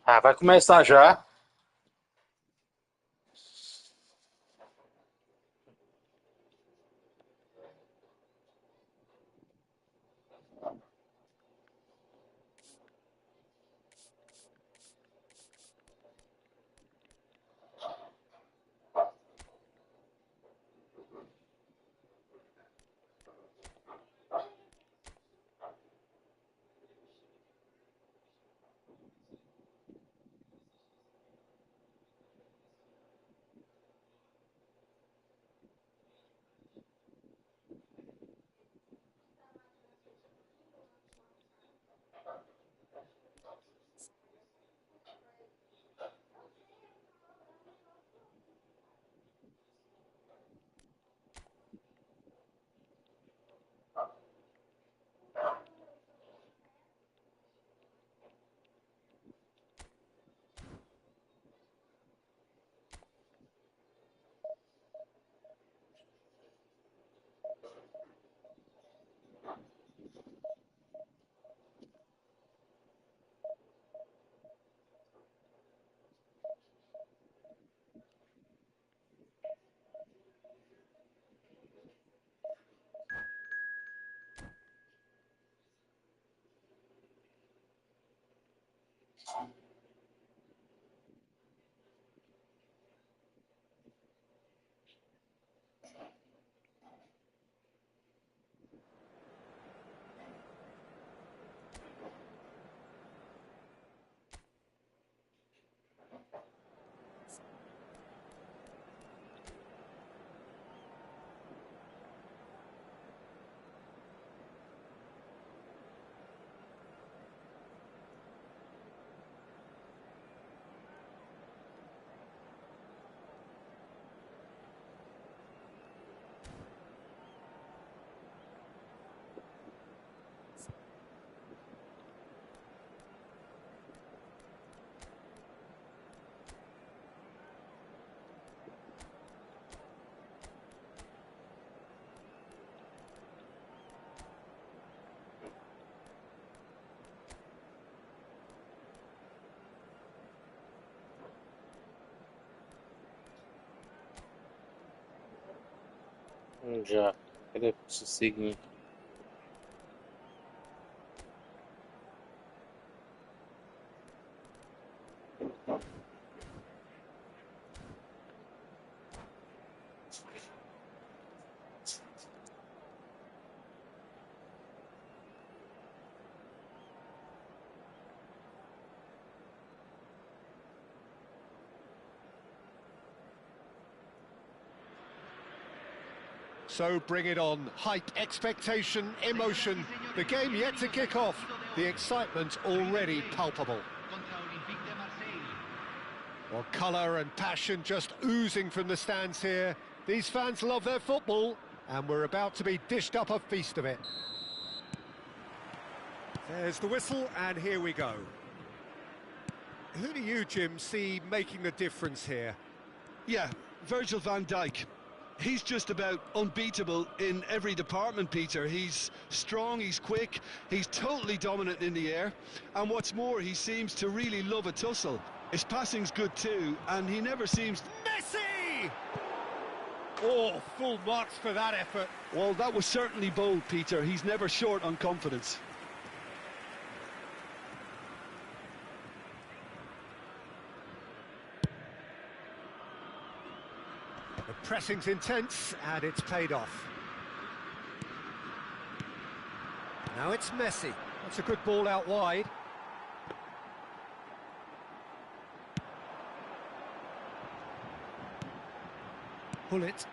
Ah, vai começar já. Já. Cadê o seguinte? So bring it on. Hype, expectation, emotion. The game yet to kick off. The excitement already palpable. Well, colour and passion just oozing from the stands here. These fans love their football, and we're about to be dished up a feast of it. There's the whistle, and here we go. Who do you, Jim, see making the difference here? Yeah, Virgil van Dijk. He's just about unbeatable in every department, Peter. He's strong, he's quick, he's totally dominant in the air. And what's more, he seems to really love a tussle. His passing's good too, and he never seems... Messi! Oh, full marks for that effort. Well, that was certainly bold, Peter. He's never short on confidence. The pressing's intense, and it's paid off. Now it's Messi. That's a good ball out wide. Pull it.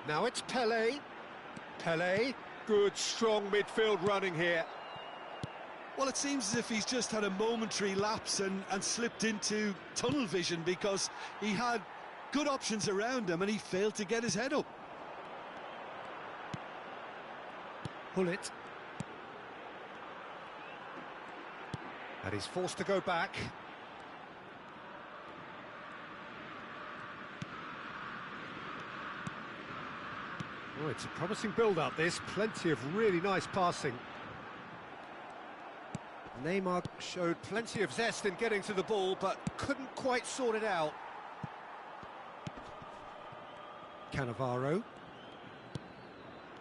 Now it's Pelé. Pelé, good strong midfield running here. Well, it seems as if he's just had a momentary lapse and slipped into tunnel vision, because he had good options around him and he failed to get his head up. Pull it. And he's forced to go back. Oh, it's a promising build-up, this. Plenty of really nice passing. Neymar showed plenty of zest in getting to the ball, but couldn't quite sort it out. Cannavaro.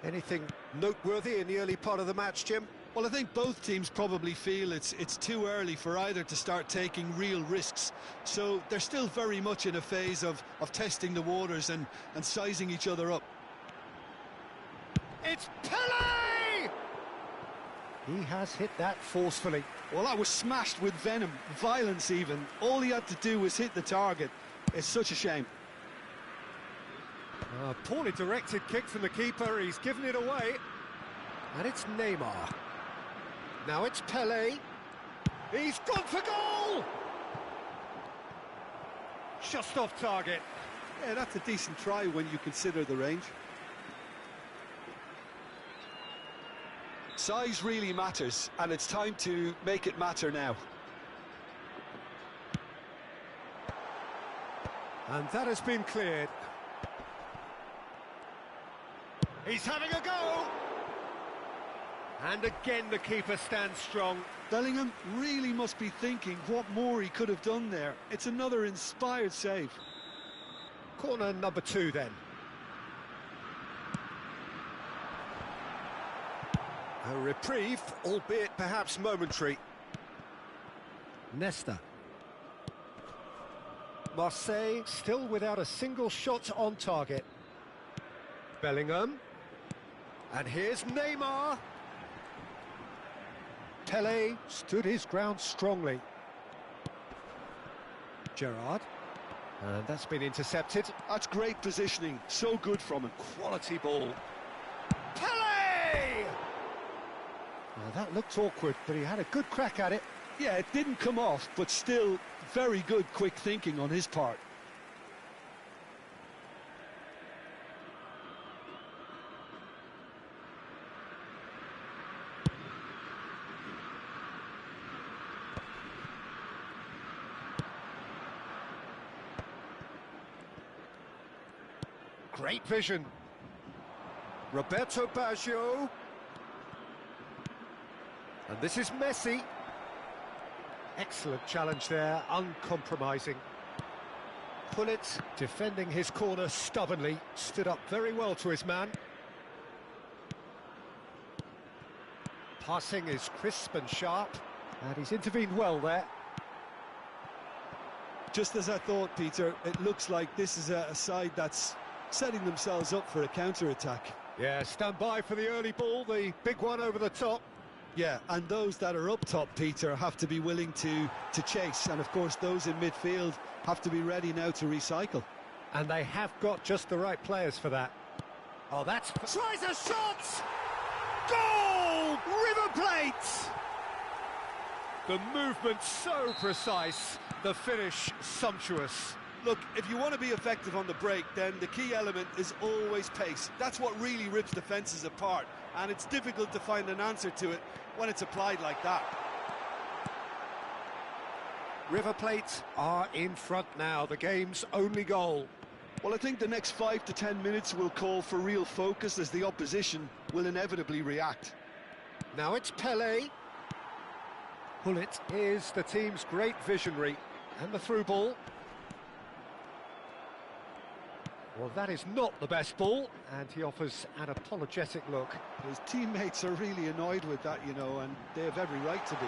Anything noteworthy in the early part of the match, Jim? Well, I think both teams probably feel it's too early for either to start taking real risks. So they're still very much in a phase of testing the waters and sizing each other up. It's Pele! He has hit that forcefully. Well, that was smashed with venom, violence even. All he had to do was hit the target. It's such a shame. A poorly directed kick from the keeper, he's given it away. And it's Neymar. Now it's Pele. He's gone for goal! Just off target. Yeah, that's a decent try when you consider the range. Size really matters, and it's time to make it matter now. And that has been cleared. He's having a go! And again the keeper stands strong. Bellingham really must be thinking what more he could have done there. It's another inspired save. Corner number 2 then. A reprieve, albeit perhaps momentary. Nesta. Marseille still without a single shot on target. Bellingham. And here's Neymar. Pele stood his ground strongly. Gerrard. And that's been intercepted. That's great positioning, so good from him. Quality ball. Pele! Well, that looked awkward, but he had a good crack at it. Yeah, it didn't come off, but still very good quick thinking on his part. Great vision. Roberto Baggio. And this is Messi. Excellent challenge there, uncompromising. Pullet defending his corner stubbornly, stood up very well to his man. Passing is crisp and sharp, and he's intervened well there. Just as I thought, Peter, it looks like this is a side that's setting themselves up for a counter-attack. Yeah, stand by for the early ball, the big one over the top. Yeah, and those that are up top, Peter, have to be willing to chase. And, of course, those in midfield have to be ready now to recycle. And they have got just the right players for that. Oh, that's... Tries a shot! Goal! River Plate! The movement so precise, the finish sumptuous. Look, if you want to be effective on the break, then the key element is always pace. That's what really rips defences apart, and it's difficult to find an answer to it when it's applied like that. River Plate are in front now, the game's only goal. Well, I think the next 5 to 10 minutes will call for real focus as the opposition will inevitably react. Now it's Pele. Pullet is the team's great visionary, and the through ball. Well, that is not the best ball, and he offers an apologetic look. His teammates are really annoyed with that, you know, and they have every right to be.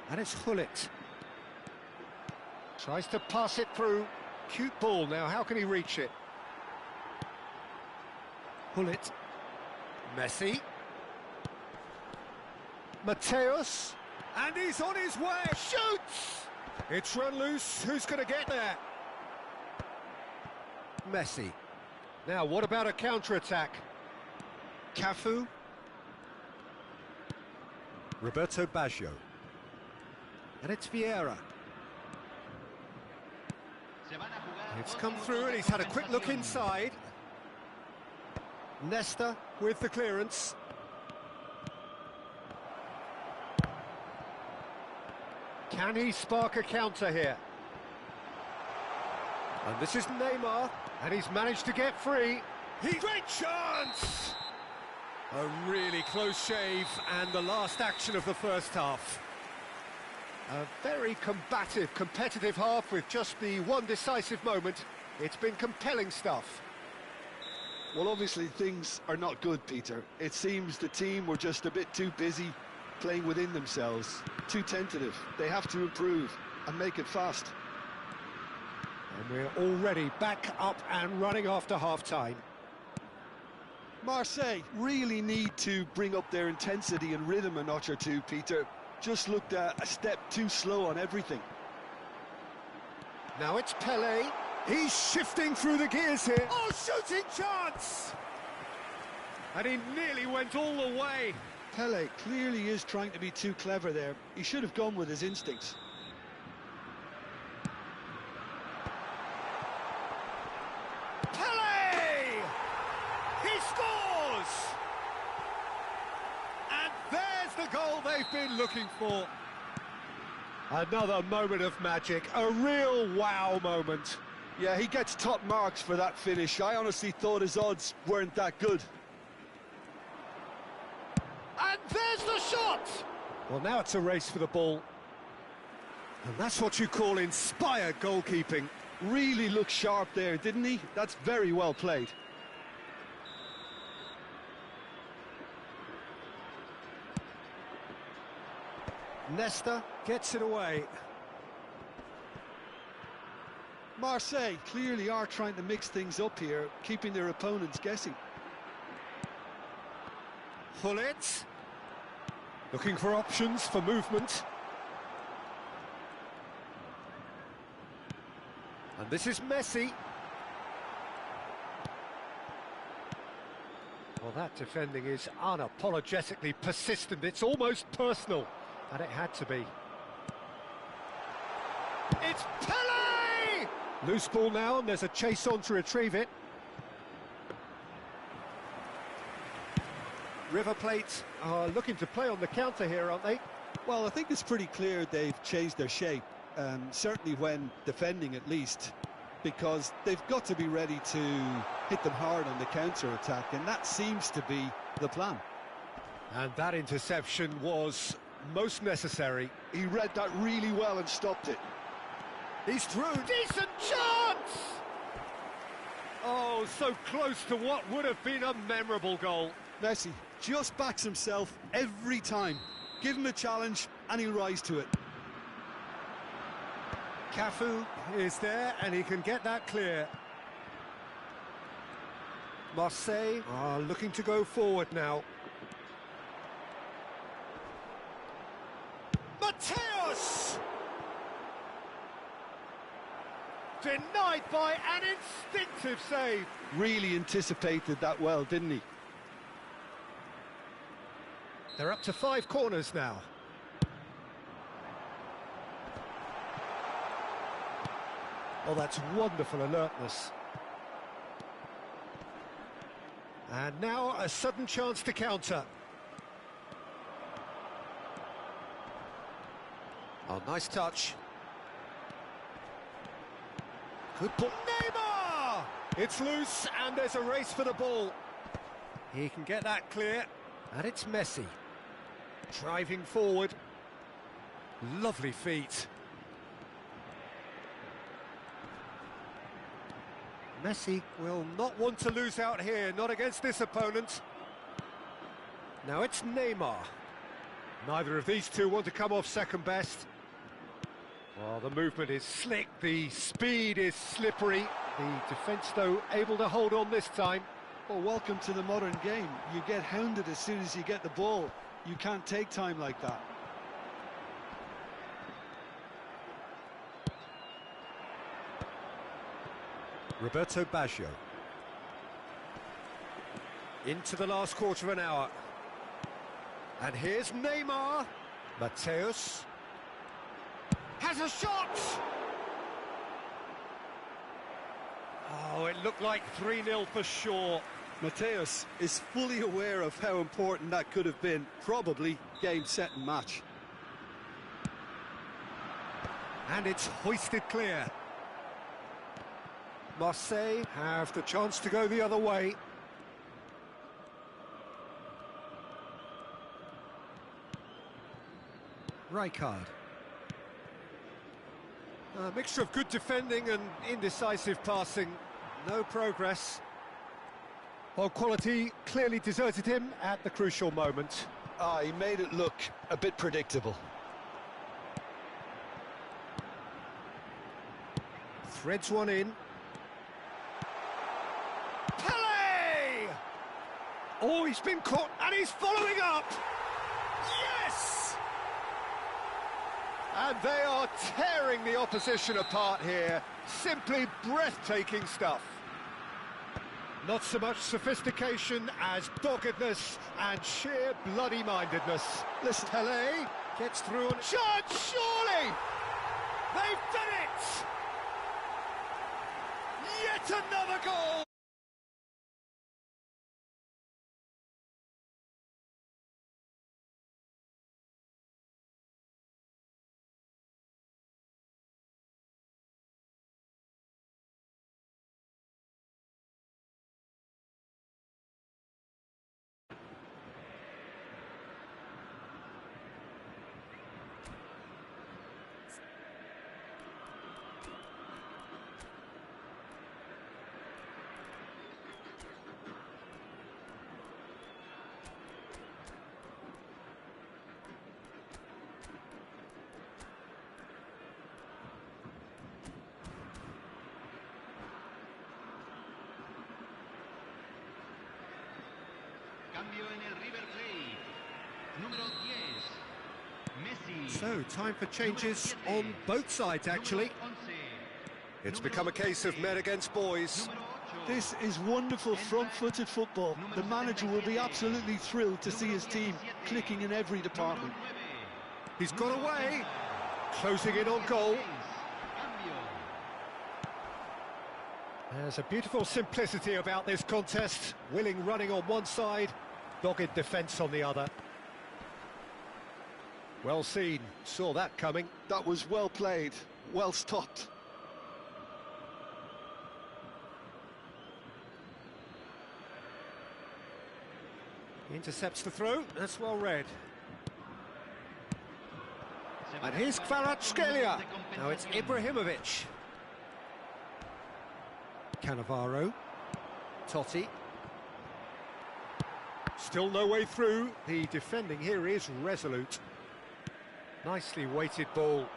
And it's Hullet. Tries to pass it through. Cute ball now, how can he reach it? Hullet. Messi. Mateus. And he's on his way. Shoots! It's run loose. Who's going to get there? Messi. Now, what about a counter-attack? Cafu. Roberto Baggio. And it's Vieira. It's come through and he's had a quick look inside. Nesta with the clearance. Can he spark a counter here? And this is Neymar, and he's managed to get free. Great chance! A really close shave, and the last action of the first half. A very combative, competitive half with just the one decisive moment. It's been compelling stuff. Well, obviously things are not good, Peter. It seems the team were just a bit too busy playing within themselves, too tentative. They have to improve and make it fast. And we're already back up and running after half-time. Marseille really need to bring up their intensity and rhythm a notch or two, Peter. Just looked a step too slow on everything. Now it's Pelé. He's shifting through the gears here. Oh, shooting chance! And he nearly went all the way. Pelé clearly is trying to be too clever there. He should have gone with his instincts. Pelé! He scores! And there's the goal they've been looking for. Another moment of magic, a real wow moment. Yeah, he gets top marks for that finish. I honestly thought his odds weren't that good. And there's the shot! Well, now it's a race for the ball. And that's what you call inspired goalkeeping. Really looked sharp there, didn't he? That's very well played. Nesta gets it away. Marseille clearly are trying to mix things up here, keeping their opponents guessing. Hullet. Looking for options for movement. And this is Messi. Well, that defending is unapologetically persistent. It's almost personal. And it had to be. It's Pelé! Loose ball now, and there's a chase on to retrieve it. River Plate are looking to play on the counter here, aren't they? Well, I think it's pretty clear they've changed their shape, certainly when defending at least, because they've got to be ready to hit them hard on the counter-attack, and that seems to be the plan. And that interception was most necessary. He read that really well and stopped it. He's through. Decent chance! Oh, so close to what would have been a memorable goal. Messi just backs himself every time. Give him a challenge and he'll rise to it. Cafu is there and he can get that clear. Marseille are looking to go forward now. Mateus! Denied by an instinctive save. Really anticipated that well, didn't he? They're up to 5 corners now. Oh, that's wonderful alertness. And now a sudden chance to counter. Oh, nice touch. Good ball. Neymar! It's loose and there's a race for the ball. He can get that clear. And it's Messi. Driving forward. Lovely feet. Messi will not want to lose out here, not against this opponent. Now it's Neymar. Neither of these two want to come off second best. Well, the movement is slick, the speed is slippery. The defence, though, able to hold on this time. Well, welcome to the modern game. You get hounded as soon as you get the ball. You can't take time like that. Roberto Baggio. Into the last quarter of an hour. And here's Neymar. Mateus. Has a shot! Oh, it looked like 3-0 for sure. Mateus is fully aware of how important that could have been. Probably game, set and match. And it's hoisted clear. Marseille have the chance to go the other way. Rijkaard. A mixture of good defending and indecisive passing. No progress. Well, quality clearly deserted him at the crucial moment. He made it look a bit predictable. Threads one in. Pele! Oh, he's been caught and he's following up! Yes! And they are tearing the opposition apart here. Simply breathtaking stuff. Not so much sophistication as doggedness and sheer bloody-mindedness. Listen, Pele gets through and... Shot, surely! They've done it! Yet another goal! Cambio en el River Plate. Número 10. Messi. So, time for changes on both sides, actually. It's become a case of men against boys. This is wonderful front-footed football. The manager will be absolutely thrilled to see his team clicking in every department. He's got away, closing in on goal. There's a beautiful simplicity about this contest. Willing running on one side, dogged defence on the other. Well seen, saw that coming. That was well played, well stopped. Intercepts the throw, that's well read. And here's Kvaratskhelia. Now it's Ibrahimovic. Cannavaro. Totti. Still no way through. The defending here is resolute. Nicely weighted ball.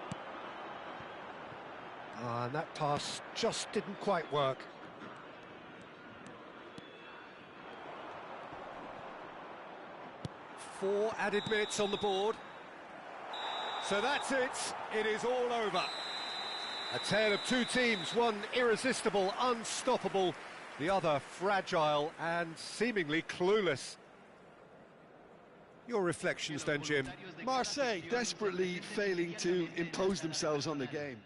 And that pass just didn't quite work. Four added minutes on the board. So that's it. It is all over. A tale of two teams, one irresistible, unstoppable, the other fragile and seemingly clueless. Your reflections then, Jim? Marseille desperately failing to impose themselves on the game.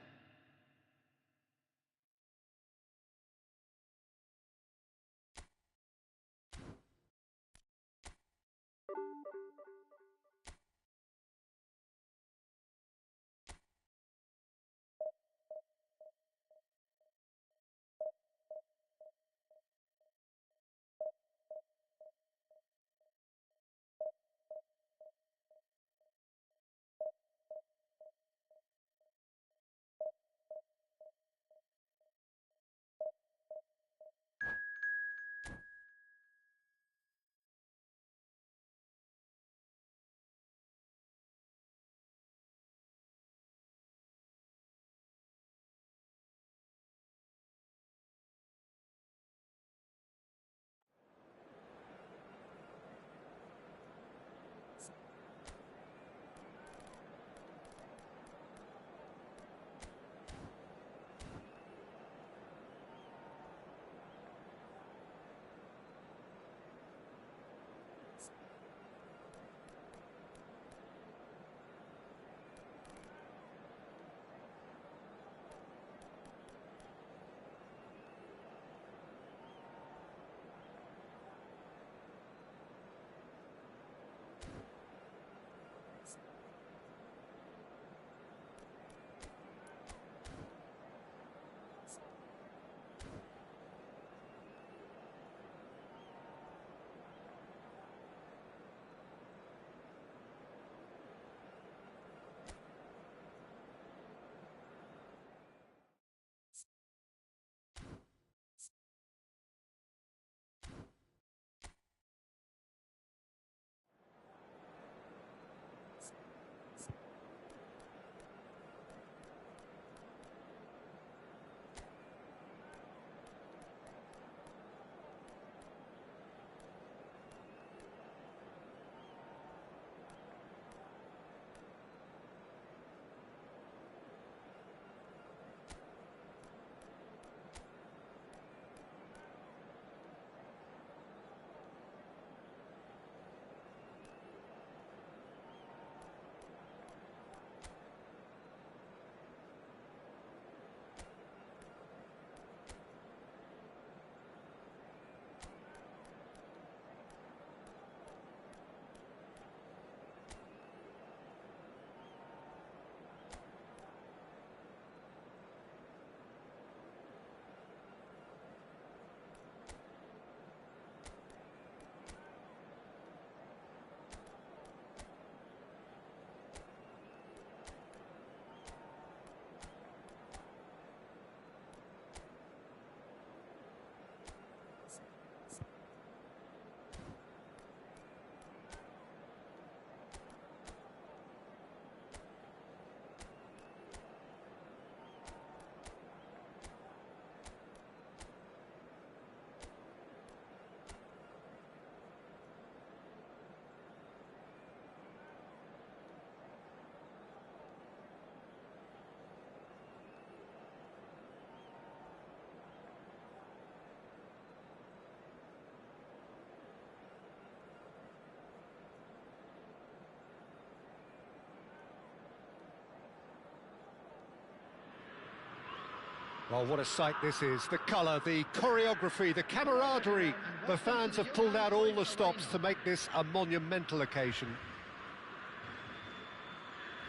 Well, what a sight this is. The colour, the choreography, the camaraderie. The fans have pulled out all the stops to make this a monumental occasion.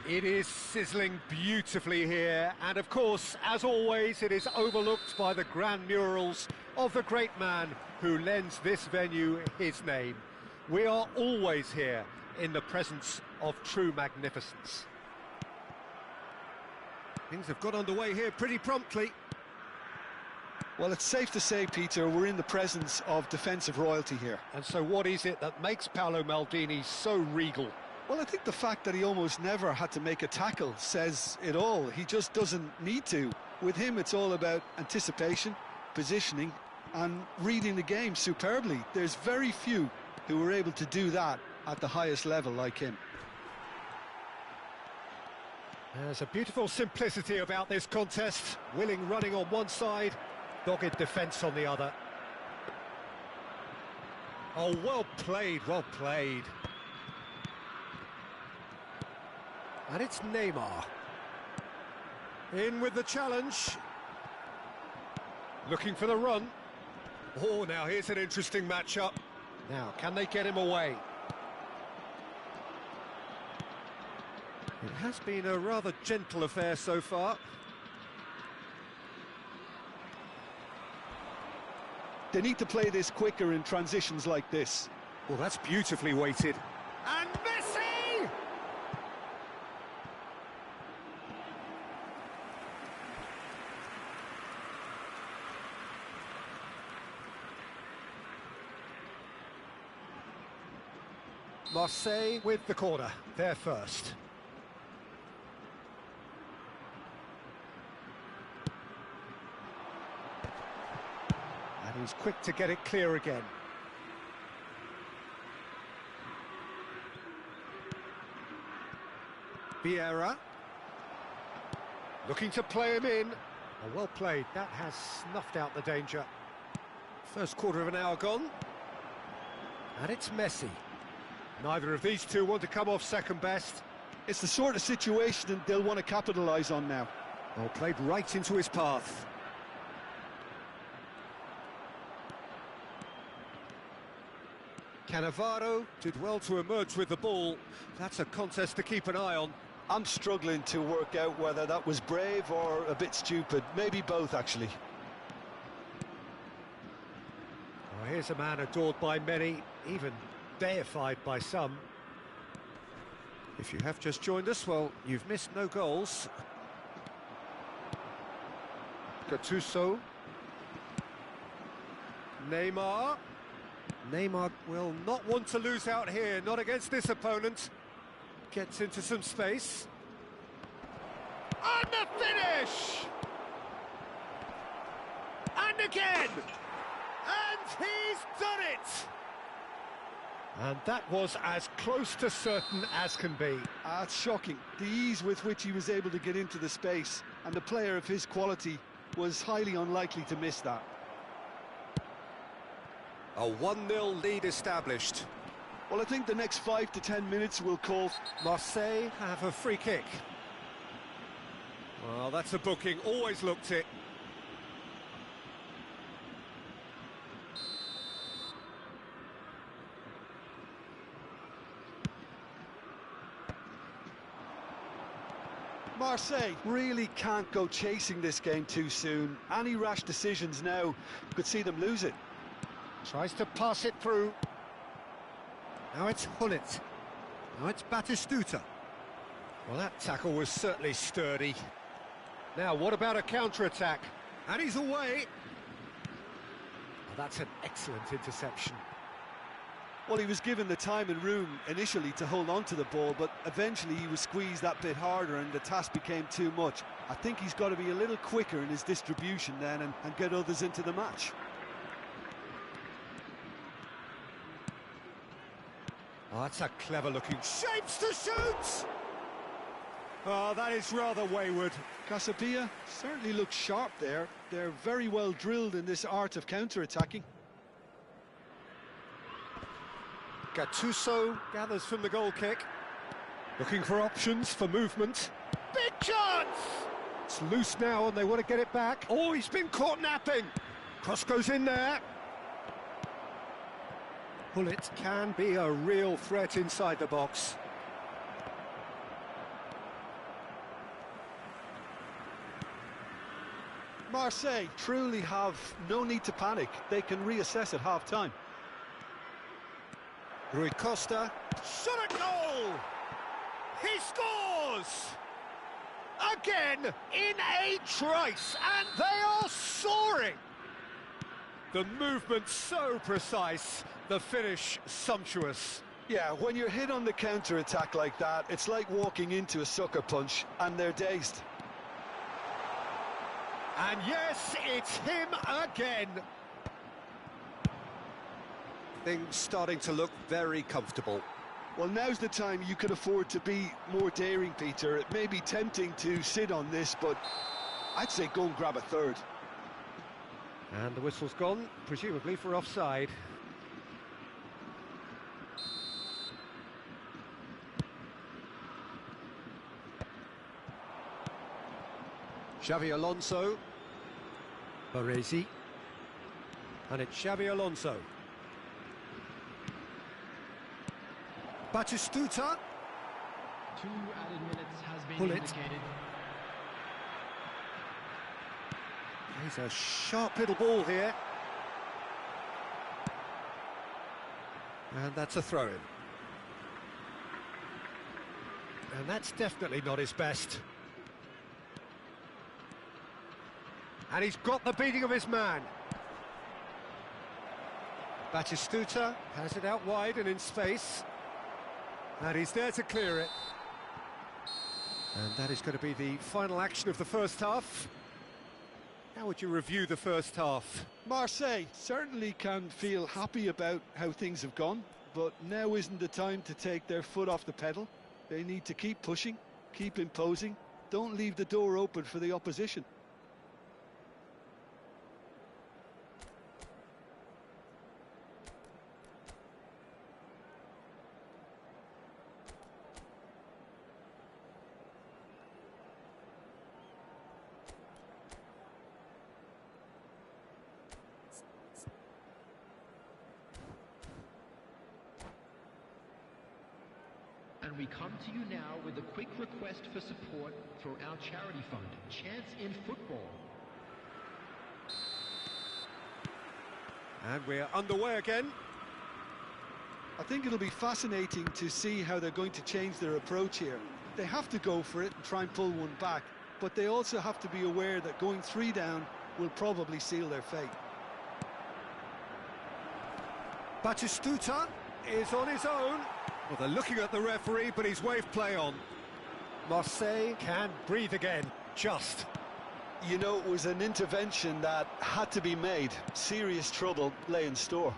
It is sizzling beautifully here, and of course, as always, it is overlooked by the grand murals of the great man who lends this venue his name. We are always here in the presence of true magnificence. Things have got underway here pretty promptly. Well, it's safe to say, Peter, we're in the presence of defensive royalty here. And so what is it that makes Paolo Maldini so regal? Well, I think the fact that he almost never had to make a tackle says it all. He just doesn't need to. With him, it's all about anticipation, positioning, and reading the game superbly. There's very few who are able to do that at the highest level like him. There's a beautiful simplicity about this contest. Willing running on one side, dogged defence on the other. Oh, well played, well played. And it's Neymar. In with the challenge. Looking for the run. Oh, now here's an interesting matchup. Now, can they get him away? It has been a rather gentle affair so far. They need to play this quicker in transitions like this. Well, that's beautifully weighted. And Messi! Marseille with the corner, they're first. And he's quick to get it clear again. Vieira. Looking to play him in. Oh, well played, that has snuffed out the danger. First quarter of an hour gone. And it's Messi. Neither of these two want to come off second best. It's the sort of situation they'll want to capitalise on now. Well, played right into his path. Cannavaro did well to emerge with the ball. That's a contest to keep an eye on. I'm struggling to work out whether that was brave or a bit stupid. Maybe both, actually. Well, here's a man adored by many, even deified by some. If you have just joined us, well, you've missed no goals. Gattuso. Neymar. Neymar will not want to lose out here, not against this opponent. Gets into some space. And the finish! And again! And he's done it! And that was as close to certain as can be. It's shocking. The ease with which he was able to get into the space, and the player of his quality was highly unlikely to miss that. A 1-0 lead established. Well, I think the next 5 to 10 minutes will call. Marseille have a free kick. Well, that's a booking, always looked it. Marseille really can't go chasing this game too soon. Any rash decisions now could see them lose it. Tries to pass it through. Now it's Hullet. Now it's Batistuta. Well, that tackle was certainly sturdy. Now, what about a counter-attack? And he's away. Well, that's an excellent interception. Well, he was given the time and room initially to hold on to the ball, but eventually he was squeezed that bit harder and the task became too much. I think he's got to be a little quicker in his distribution then and get others into the match. Oh, that's a clever-looking shapes to shoot! Oh, that is rather wayward. Casabia certainly looks sharp there. They're very well drilled in this art of counter-attacking. Gattuso gathers from the goal kick. Looking for options for movement. Big chance! It's loose now and they want to get it back. Oh, he's been caught napping. Cross goes in there. Pullet can be a real threat inside the box. Marseille truly have no need to panic. They can reassess at half-time. Rui Costa. Shot at goal! He scores! Again, in a trice, and they are soaring! The movement so precise, the finish sumptuous. Yeah, when you're hit on the counter-attack like that, it's like walking into a sucker punch, and they're dazed. And yes, it's him again. Things starting to look very comfortable. Well, now's the time you can afford to be more daring, Peter. It may be tempting to sit on this, but I'd say go and grab a third. And the whistle's gone, presumably for offside. Xavi Alonso. Baresi. And it's Xavi Alonso. Batistuta. 2 added minutes has been Pullet. indicated. He's a sharp little ball here. And that's a throw-in. And that's definitely not his best. And he's got the beating of his man. Batistuta has it out wide and in space. And he's there to clear it. And that is going to be the final action of the first half. How would you review the first half? Marseille certainly can feel happy about how things have gone, but now isn't the time to take their foot off the pedal. They need to keep pushing, keep imposing, don't leave the door open for the opposition. And we come to you now with a quick request for support for our charity fund, Chance in Football. And we're underway again. I think it'll be fascinating to see how they're going to change their approach here. They have to go for it and try and pull one back, but they also have to be aware that going 3 down will probably seal their fate. Batistuta is on his own. Well, they're looking at the referee, but he's waved play on. Marseille can breathe again, just. You know, it was an intervention that had to be made. Serious trouble lay in store.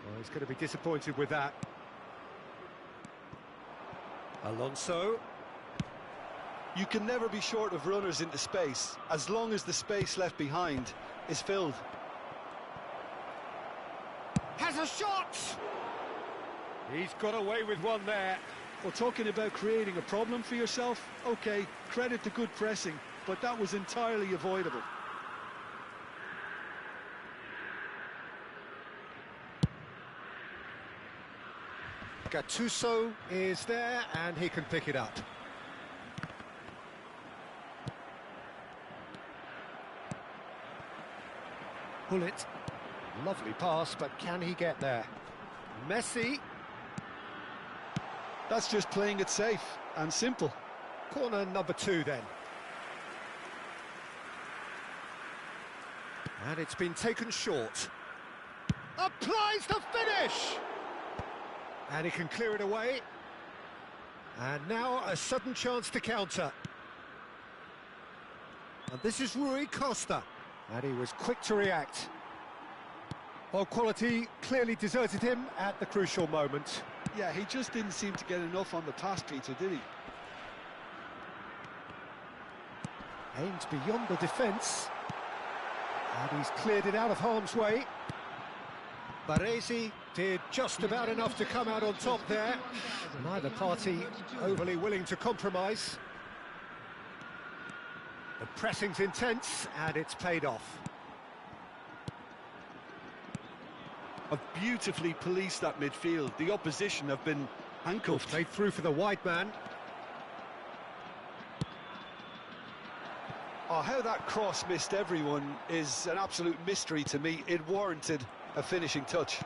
Well, he's going to be disappointed with that. Alonso. You can never be short of runners into space, as long as the space left behind is filled. Has a shot! He's got away with one there. Well, talking about creating a problem for yourself, okay, credit to good pressing, but that was entirely avoidable. Gattuso is there, and he can pick it up. Pullet. Lovely pass, but can he get there? Messi. That's just playing it safe and simple. Corner number 2 then. And it's been taken short. Applies the finish! And he can clear it away. And now a sudden chance to counter. And this is Rui Costa. And he was quick to react. Well, quality clearly deserted him at the crucial moment. Yeah, he just didn't seem to get enough on the pass, Peter, did he? Aims beyond the defence. And he's cleared it out of harm's way. Baresi did just about enough to come out on top there. Neither party overly willing to compromise. The pressing's intense, and it's paid off. Have beautifully policed that midfield. The opposition have been handcuffed. Played through for the wide man. Oh, how that cross missed everyone is an absolute mystery to me. It warranted a finishing touch.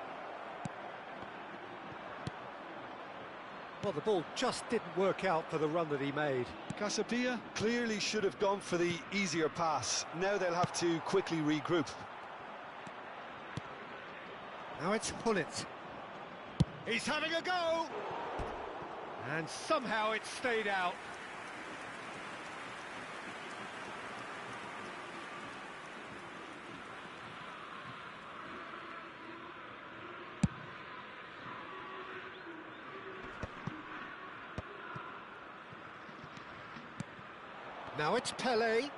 Well, the ball just didn't work out for the run that he made. Casapia clearly should have gone for the easier pass. Now they'll have to quickly regroup. Now it's Hullet. He's having a go! And somehow it stayed out. Now it's Pele.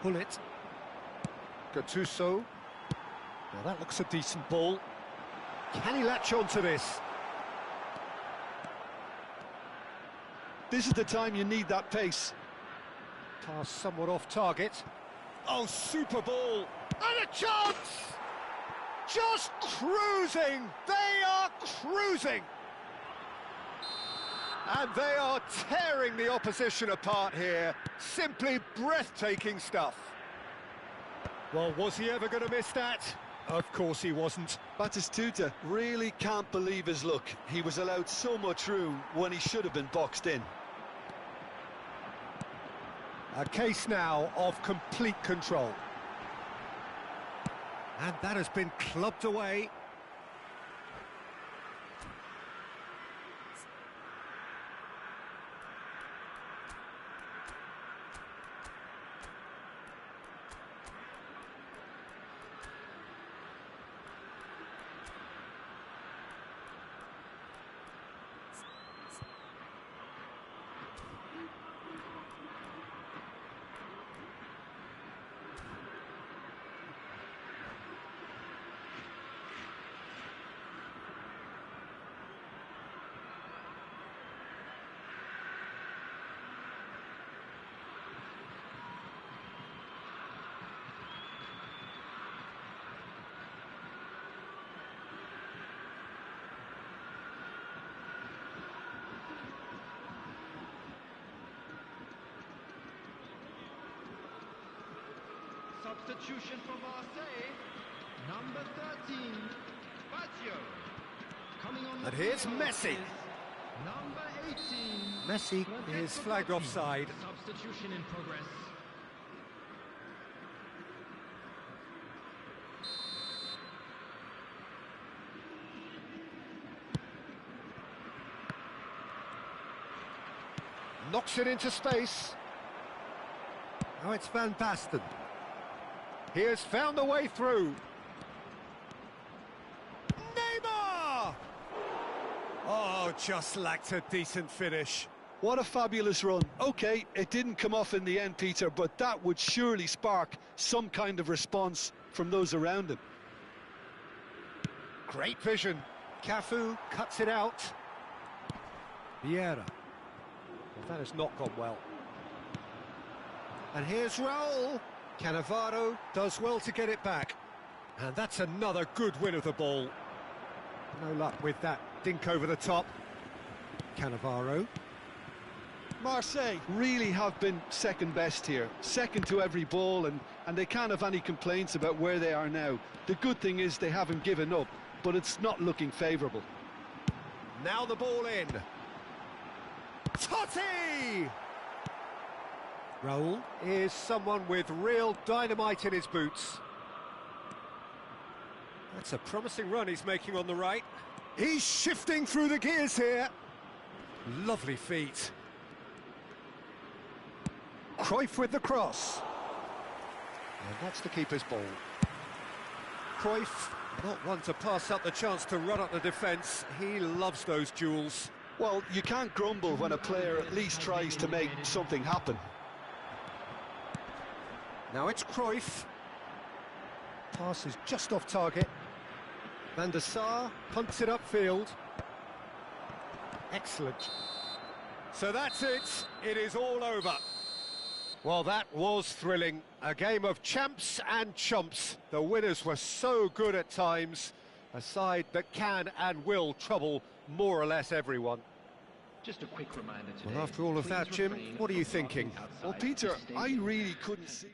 Hullet. Gattuso. Now that looks a decent ball. Can he latch on to this? This is the time you need that pace. Pass somewhat off target. Oh, super ball! And a chance! Just cruising! They are cruising! And they are tearing the opposition apart here. Simply breathtaking stuff. Well, was he ever going to miss that? Of course he wasn't. Batistuta really can't believe his luck. He was allowed so much room when he should have been boxed in. A case now of complete control. And that has been clubbed away. Substitution for Marseille, number 13, Baggio. Coming on. And here's Messi. Number 18. Messi is flagged offside. Substitution in progress. Knocks it into space. Now it's Van Basten. He has found a way through. Neymar! Oh, just lacked a decent finish. What a fabulous run. OK, it didn't come off in the end, Peter, but that would surely spark some kind of response from those around him. Great vision. Cafu cuts it out. Vieira. Well, that has not gone well. And here's Raul. Cannavaro does well to get it back. And that's another good win of the ball. No luck with that dink over the top. Cannavaro. Marseille really have been second best here. Second to every ball, and they can't have any complaints about where they are now. The good thing is they haven't given up, but it's not looking favourable. Now the ball in. Totti! Raul is someone with real dynamite in his boots. That's a promising run he's making on the right. He's shifting through the gears here. Lovely feet. Cruyff with the cross. And that's the keeper's ball. Cruyff, not one to pass up the chance to run up the defence. He loves those duels. Well, you can't grumble when a player at least tries to make something happen. Now it's Cruyff. Pass is just off target. Van der Sar punts it upfield. Excellent. So that's it. It is all over. Well, that was thrilling. A game of champs and chumps. The winners were so good at times. A side that can and will trouble more or less everyone. Just a quick reminder today. Well, after all of that, Jim, what are you thinking? Well, Peter, I really couldn't see...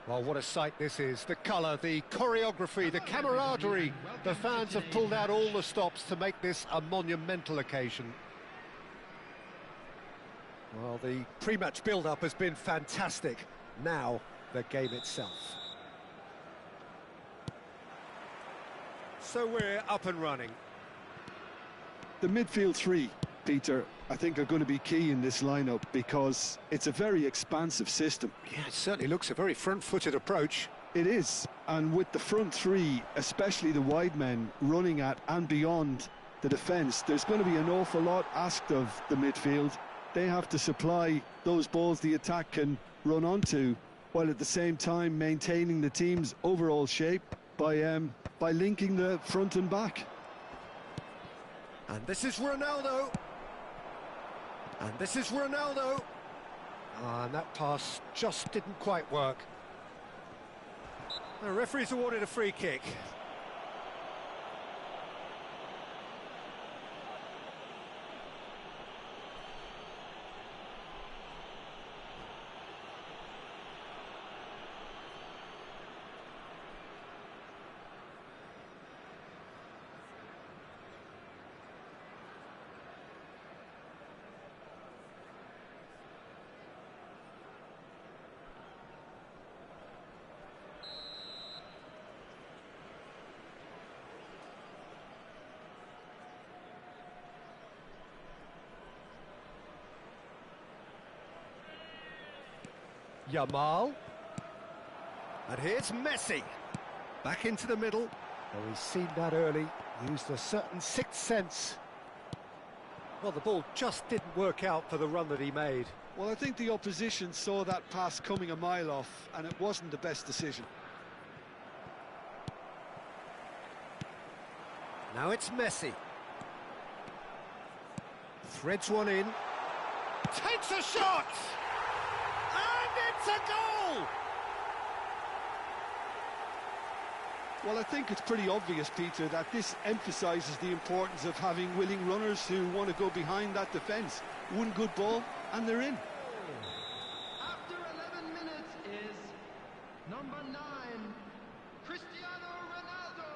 Well, what a sight this is. The colour, the choreography, the camaraderie. The fans have pulled out all the stops to make this a monumental occasion. Well, the pre-match build-up has been fantastic. Now, the game itself. So we're up and running. The midfield three, Peter, I think are going to be key in this lineup because it's a very expansive system. Yeah, it certainly looks a very front-footed approach. It is, and with the front three, especially the wide men, running at and beyond the defence, there's going to be an awful lot asked of the midfield. They have to supply those balls the attack can run onto, while at the same time maintaining the team's overall shape by linking the front and back. And this is Ronaldo. And this is Ronaldo. And that pass just didn't quite work. The referee's awarded a free kick. Yamal. And here's Messi. Back into the middle. Oh, he's seen that early. Used a certain sixth sense. Well, the ball just didn't work out for the run that he made. Well, I think the opposition saw that pass coming a mile off, and it wasn't the best decision. Now it's Messi. Threads one in. Takes a shot! And it's a goal! Well, I think it's pretty obvious, Peter, that this emphasises the importance of having willing runners who want to go behind that defence. One good ball, and they're in. After 11 minutes is number 9, Cristiano Ronaldo.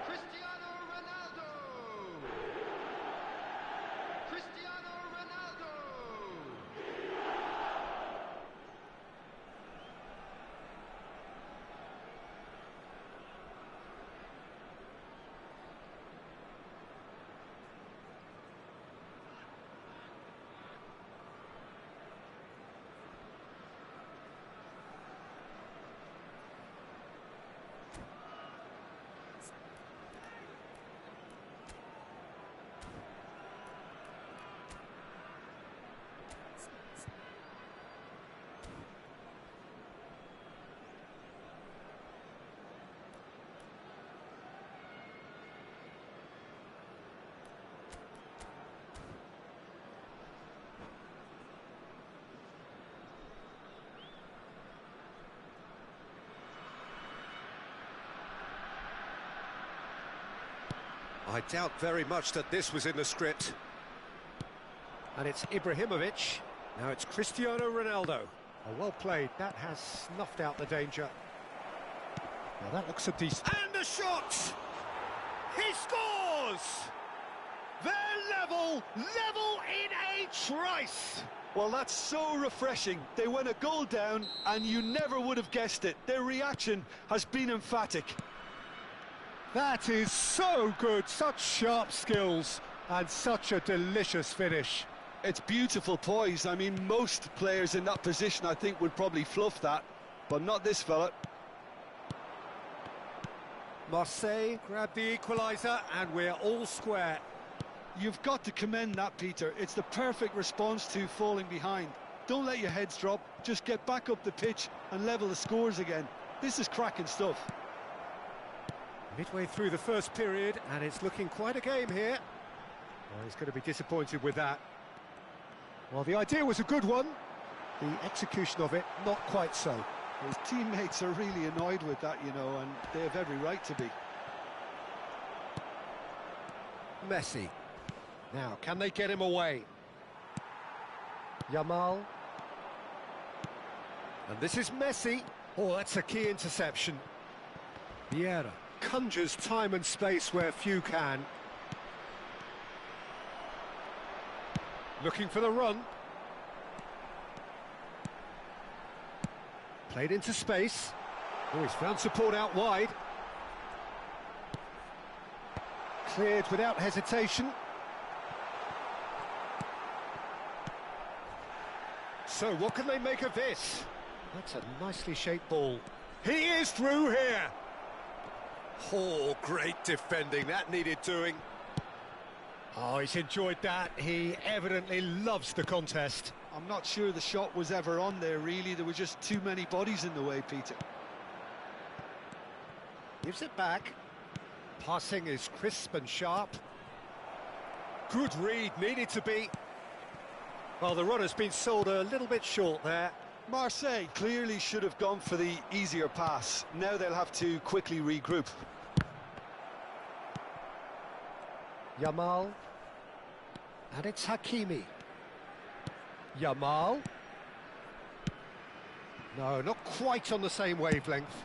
Cristiano Ronaldo. Cristiano Ronaldo. I doubt very much that this was in the script. And it's Ibrahimovic. Now it's Cristiano Ronaldo. Oh, well played. That has snuffed out the danger. Well, that looks a decent... And the shot! He scores! They're level in a trice! Well, that's so refreshing. They went a goal down, and you never would have guessed it. Their reaction has been emphatic. That is so good, such sharp skills, and such a delicious finish. It's beautiful poise. I mean, most players in that position, I think, would probably fluff that, but not this fella. Marseille grab the equaliser, and we're all square. You've got to commend that, Peter. It's the perfect response to falling behind. Don't let your heads drop, just get back up the pitch and level the scores again. This is cracking stuff. Midway through the first period, and it's looking quite a game here. Well, he's going to be disappointed with that. Well, the idea was a good one. The execution of it, not quite so. His teammates are really annoyed with that, you know, and they have every right to be. Messi. Now, can they get him away? Yamal. And this is Messi. Oh, that's a key interception. Vieira conjures time and space where few can. Looking for the run. Played into space. Oh, he's found support out wide. Cleared without hesitation. So, what can they make of this? That's a nicely shaped ball. He is through here! Oh, great defending. That needed doing. Oh, he's enjoyed that. He evidently loves the contest. I'm not sure the shot was ever on there, really. There were just too many bodies in the way, Peter. Gives it back. Passing is crisp and sharp. Good read, needed to be. Well, the runner's been sold a little bit short there. Marseille clearly should have gone for the easier pass. Now they'll have to quickly regroup. Yamal. And it's Hakimi. Yamal. No, not quite on the same wavelength.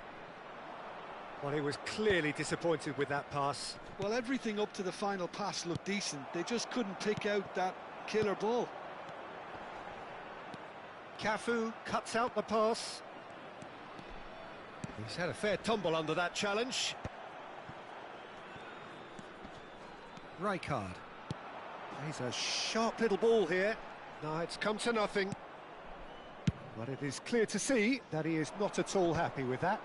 Well, he was clearly disappointed with that pass. Well, everything up to the final pass looked decent. They just couldn't pick out that killer ball. Cafu cuts out the pass. He's had a fair tumble under that challenge. Rijkaard. He's a sharp little ball here. No, it's come to nothing. But it is clear to see that he is not at all happy with that.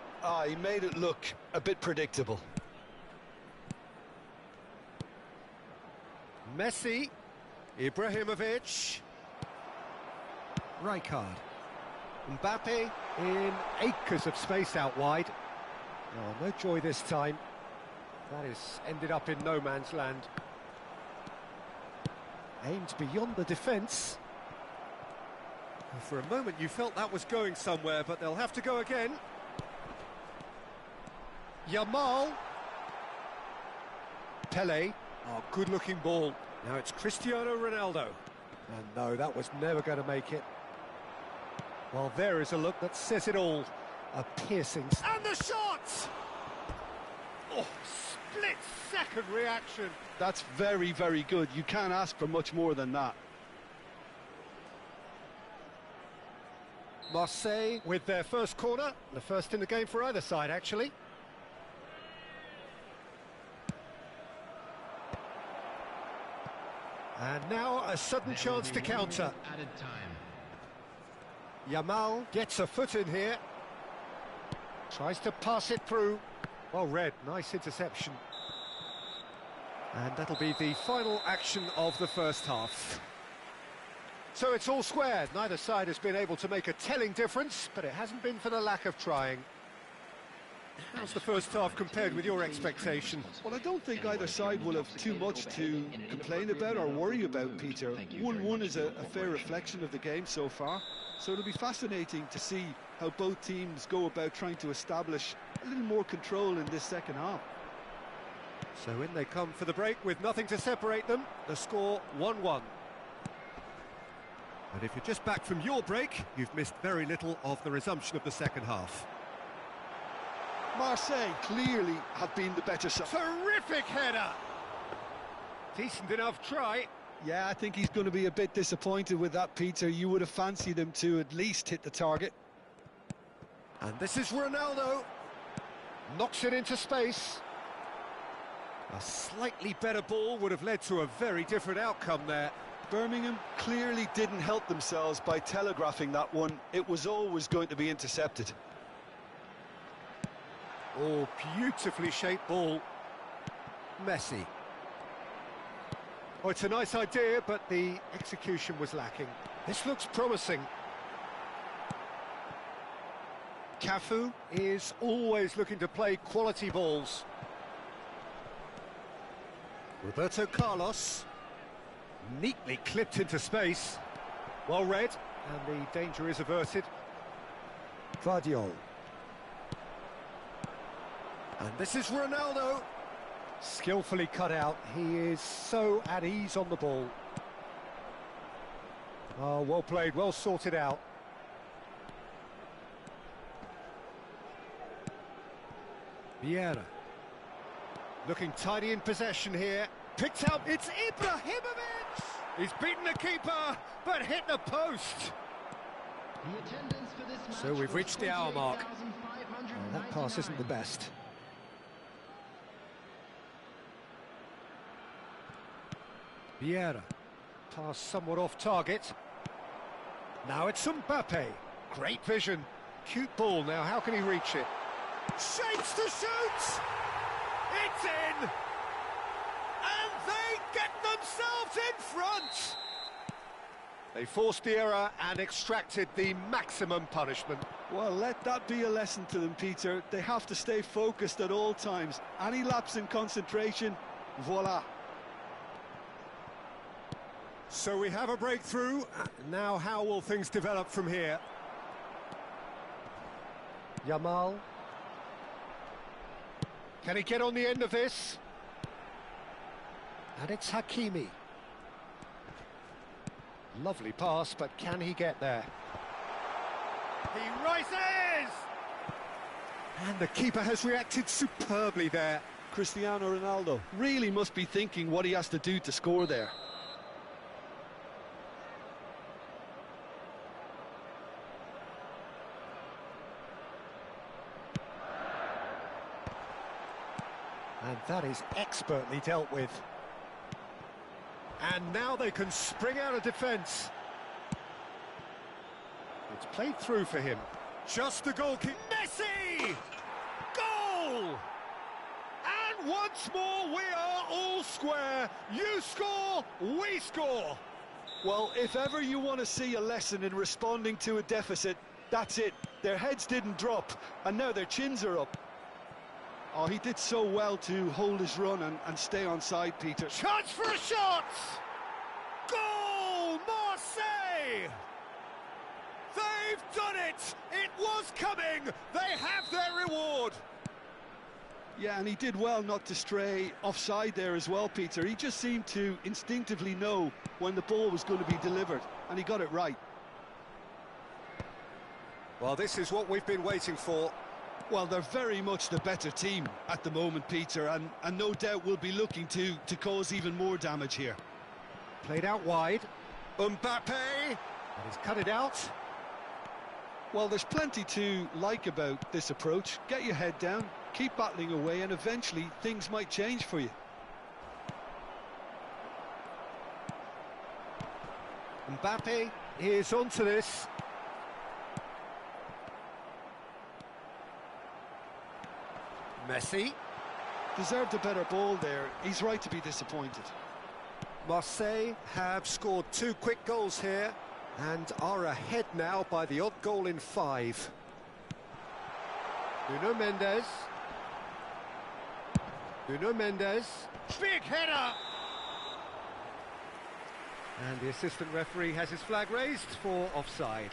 He made it look a bit predictable. Messi, Ibrahimovic, Rijkaard, Mbappe in acres of space out wide. Oh, no joy this time. That is ended up in no man's land. Aimed beyond the defence. For a moment you felt that was going somewhere, but they'll have to go again. Yamal. Pele. Oh, good-looking ball. Now it's Cristiano Ronaldo. And no, that was never going to make it. Well, there is a look that says it all. A piercing... And the shot! Oh, split-second reaction. That's very, very good. You can't ask for much more than that. Marseille with their first corner. The first in the game for either side, actually. And now a sudden chance to counter. Added time. Yamal gets a foot in here. Tries to pass it through. Well read, nice interception. And that'll be the final action of the first half. So it's all squared. Neither side has been able to make a telling difference, but it hasn't been for the lack of trying. How's the first half compared with your expectation? Well, I don't think either side will have too much to complain about or worry about, Peter. 1-1 is a fair reflection of the game so far, so it'll be fascinating to see how both teams go about trying to establish a little more control in this second half. So in they come for the break with nothing to separate them. The score 1-1. And if you're just back from your break, you've missed very little of the resumption of the second half. Marseille clearly have been the better side. Terrific header! Decent enough try. Yeah, I think he's going to be a bit disappointed with that, Peter. You would have fancied him to at least hit the target. And this is Ronaldo. Knocks it into space. A slightly better ball would have led to a very different outcome there. Birmingham clearly didn't help themselves by telegraphing that one. It was always going to be intercepted. Oh, beautifully shaped ball. Messi. Oh, it's a nice idea, but the execution was lacking. This looks promising. Cafu is always looking to play quality balls. Roberto Carlos. Neatly clipped into space. Well read, and the danger is averted. Guardiola. And this is Ronaldo. Skillfully cut out. He is so at ease on the ball. Oh, well played, well sorted out. Vieira. Looking tidy in possession here. Picked out, it's Ibrahimovic! He's beaten the keeper, but hit the post. The attendance for this match So we've reached the hour mark. Oh, That pass isn't the best. Vieira. Pass somewhat off target. Now it's Mbappe. Great vision. Cute ball now, how can he reach it? Shapes to shoot! It's in! And they get themselves in front! They forced the error and extracted the maximum punishment. Well, let that be a lesson to them, Peter. They have to stay focused at all times. Any lapse in concentration, voila. So we have a breakthrough. Now how will things develop from here? Yamal. Can he get on the end of this? And it's Hakimi. Lovely pass, but can he get there? He rises! And the keeper has reacted superbly there. Cristiano Ronaldo really must be thinking what he has to do to score there. And that is expertly dealt with. And now they can spring out of defence. It's played through for him. Just the goalkeeper. Messi! Goal! And once more we are all square. You score, we score. Well, if ever you want to see a lesson in responding to a deficit, that's it. Their heads didn't drop, and now their chins are up. Oh, he did so well to hold his run and stay on side, Peter. Chance for a shot! Goal! Marseille! They've done it! It was coming! They have their reward! Yeah, and he did well not to stray offside there as well, Peter. He just seemed to instinctively know when the ball was going to be delivered, and he got it right. Well, this is what we've been waiting for. Well, they're very much the better team at the moment, Peter, and no doubt will be looking to cause even more damage here. Played out wide. Mbappe! And he's cut it out. Well, there's plenty to like about this approach. Get your head down, keep battling away, and eventually things might change for you. Mbappe is onto this. Messi. Deserved a better ball there. He's right to be disappointed. Marseille have scored 2 quick goals here and are ahead now by the odd goal in 5. Nuno Mendes. Big header! And the assistant referee has his flag raised for offside.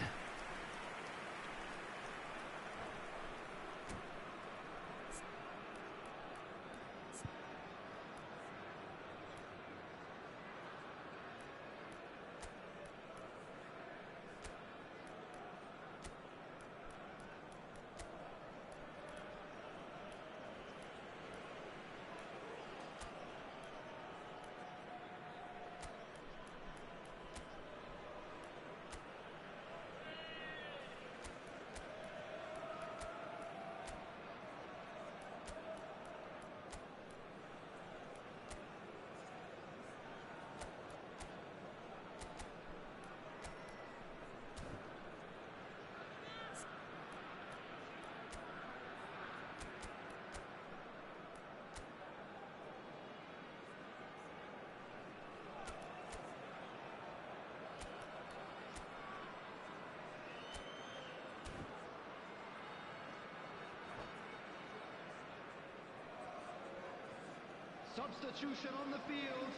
Substitution on the field.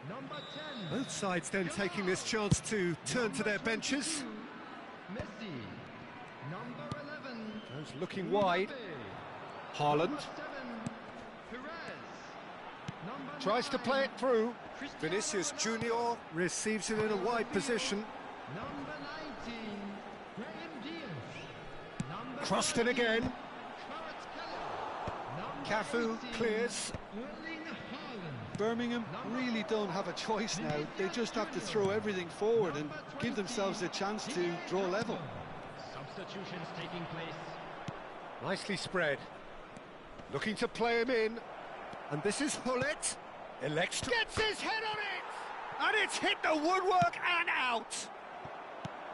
Number 10. Both sides then taking this chance to turn to their benches. Messi. Number 11. Those looking wide. Haaland Number 7. Perez. Number tries to 9. play it through. Cristiano Vinicius Ronaldo. Junior receives it in a wide position. Number 19. Brahim Diaz. Number Crossed in 13, again. Kvaratskhelia. Number Cafu 18, clears. Erling Haaland. Birmingham really don't have a choice now. They just have to throw everything forward and give themselves a chance to draw level. Substitutions taking place. Nicely spread. Looking to play him in. And this is Hullet. Elects to... Gets his head on it! And it's hit the woodwork and out!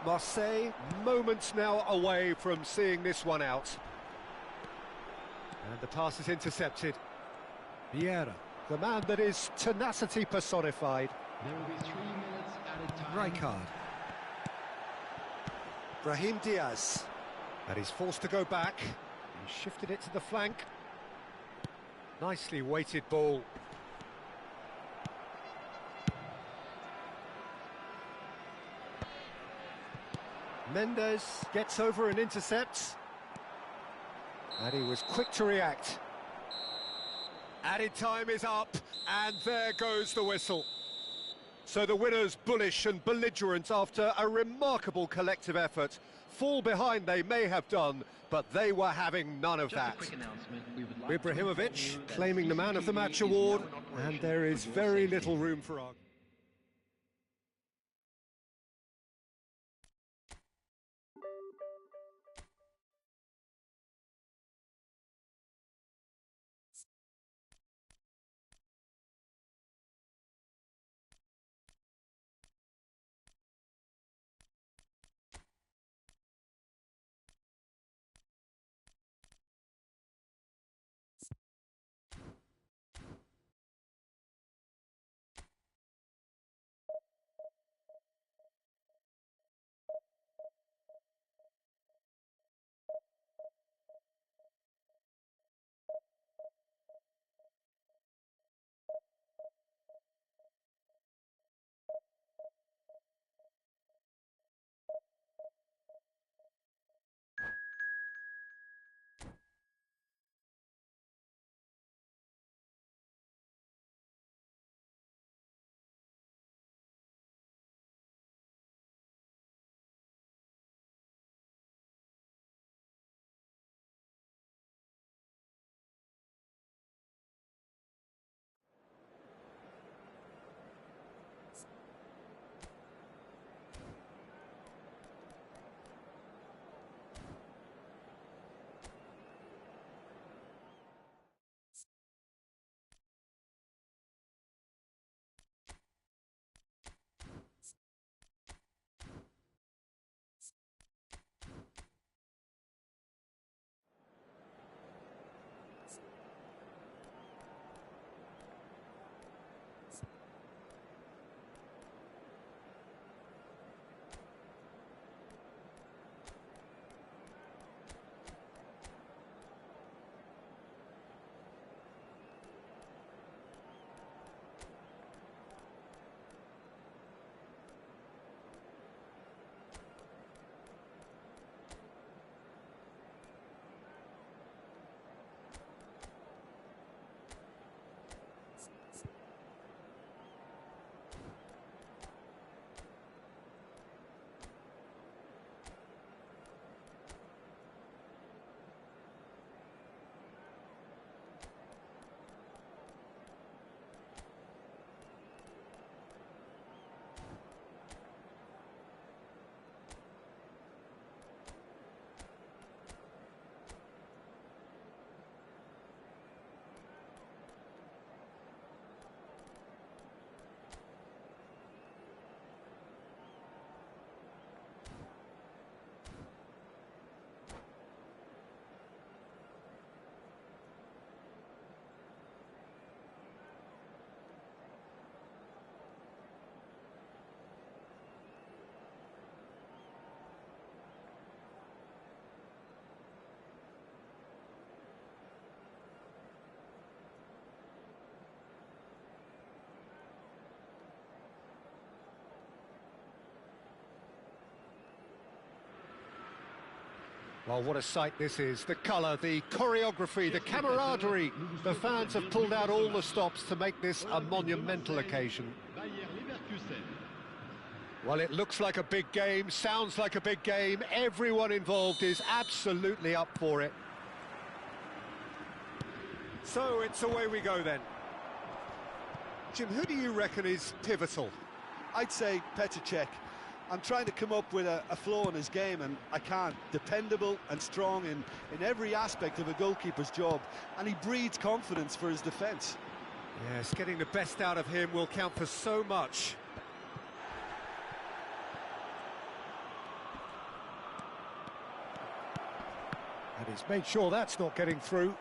Marseille, moments now away from seeing this one out. And the pass is intercepted. Vieira, the man that is tenacity personified. There will be 3 minutes added time. Rijkaard. Brahim Diaz. And he's forced to go back. He shifted it to the flank. Nicely weighted ball. Mendes gets over and intercepts. And he was quick to react. Added time is up, and there goes the whistle. So the winners, bullish and belligerent after a remarkable collective effort. Fall behind they may have done, but they were having none of Just a that. quick announcement. We would like to inform Ibrahimovic you that claiming the man of the CCTV match is now award, in and operation there is for your very safety. little room for argument. Well, what a sight this is. The colour, the choreography, the camaraderie. The fans have pulled out all the stops to make this a monumental occasion. Well, it looks like a big game, sounds like a big game. Everyone involved is absolutely up for it. So it's away we go then. Jim, who do you reckon is pivotal? I'd say Petr Cech. I'm trying to come up with a flaw in his game, and I can't. Dependable and strong in every aspect of a goalkeeper's job, and he breeds confidence for his defence. Yes, getting the best out of him will count for so much. And he's made sure that's not getting through.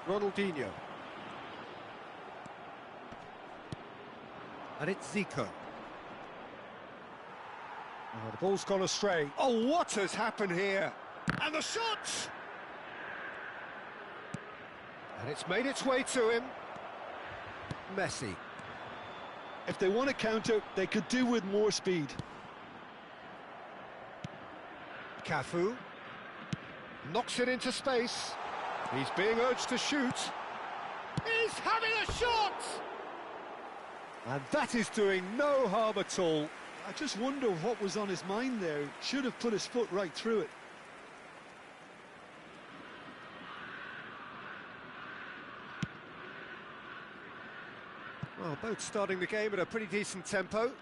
Ronaldinho. And it's Zico. Oh, the ball's gone astray. Oh, what has happened here? And the shot! And it's made its way to him. Messi. If they want to counter, they could do with more speed. Cafu. Knocks it into space. He's being urged to shoot. He's having a shot! And that is doing no harm at all. I just wonder what was on his mind there. Should have put his foot right through it. Well, both starting the game at a pretty decent tempo.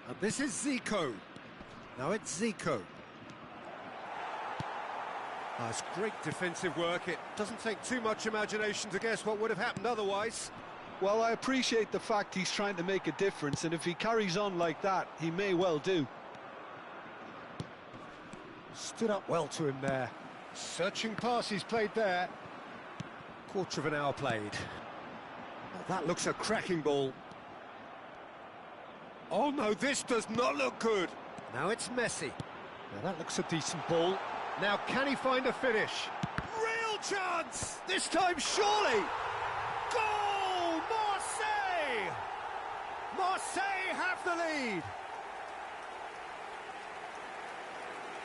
And this is Zico. Now it's Zico. That's great defensive work. It doesn't take too much imagination to guess what would have happened otherwise. Well, I appreciate the fact he's trying to make a difference, and if he carries on like that, he may well do. Stood up well to him there. Searching pass he's played there. Quarter of an hour played. Well, that looks a cracking ball. Oh no, this does not look good. Now it's Messi. Now that looks a decent ball. Now can he find a finish? Real chance! This time surely! Goal! Marseille! Marseille have the lead!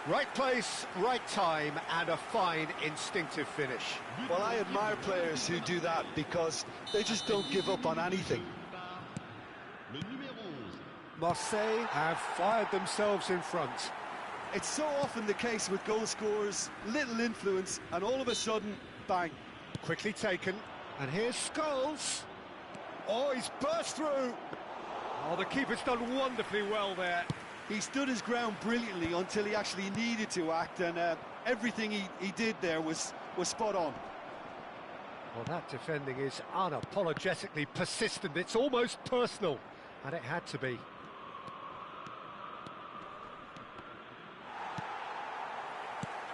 Right place, right time, and a fine instinctive finish. Well, I admire players who do that because they just don't give up on anything. Marseille have fired themselves in front. It's so often the case with goal scorers, little influence, and all of a sudden, bang. Quickly taken, and here's Scholes. Oh, he's burst through. Oh, the keeper's done wonderfully well there. He stood his ground brilliantly until he actually needed to act, and everything he did there was spot on. Well, that defending is unapologetically persistent. It's almost personal, and it had to be.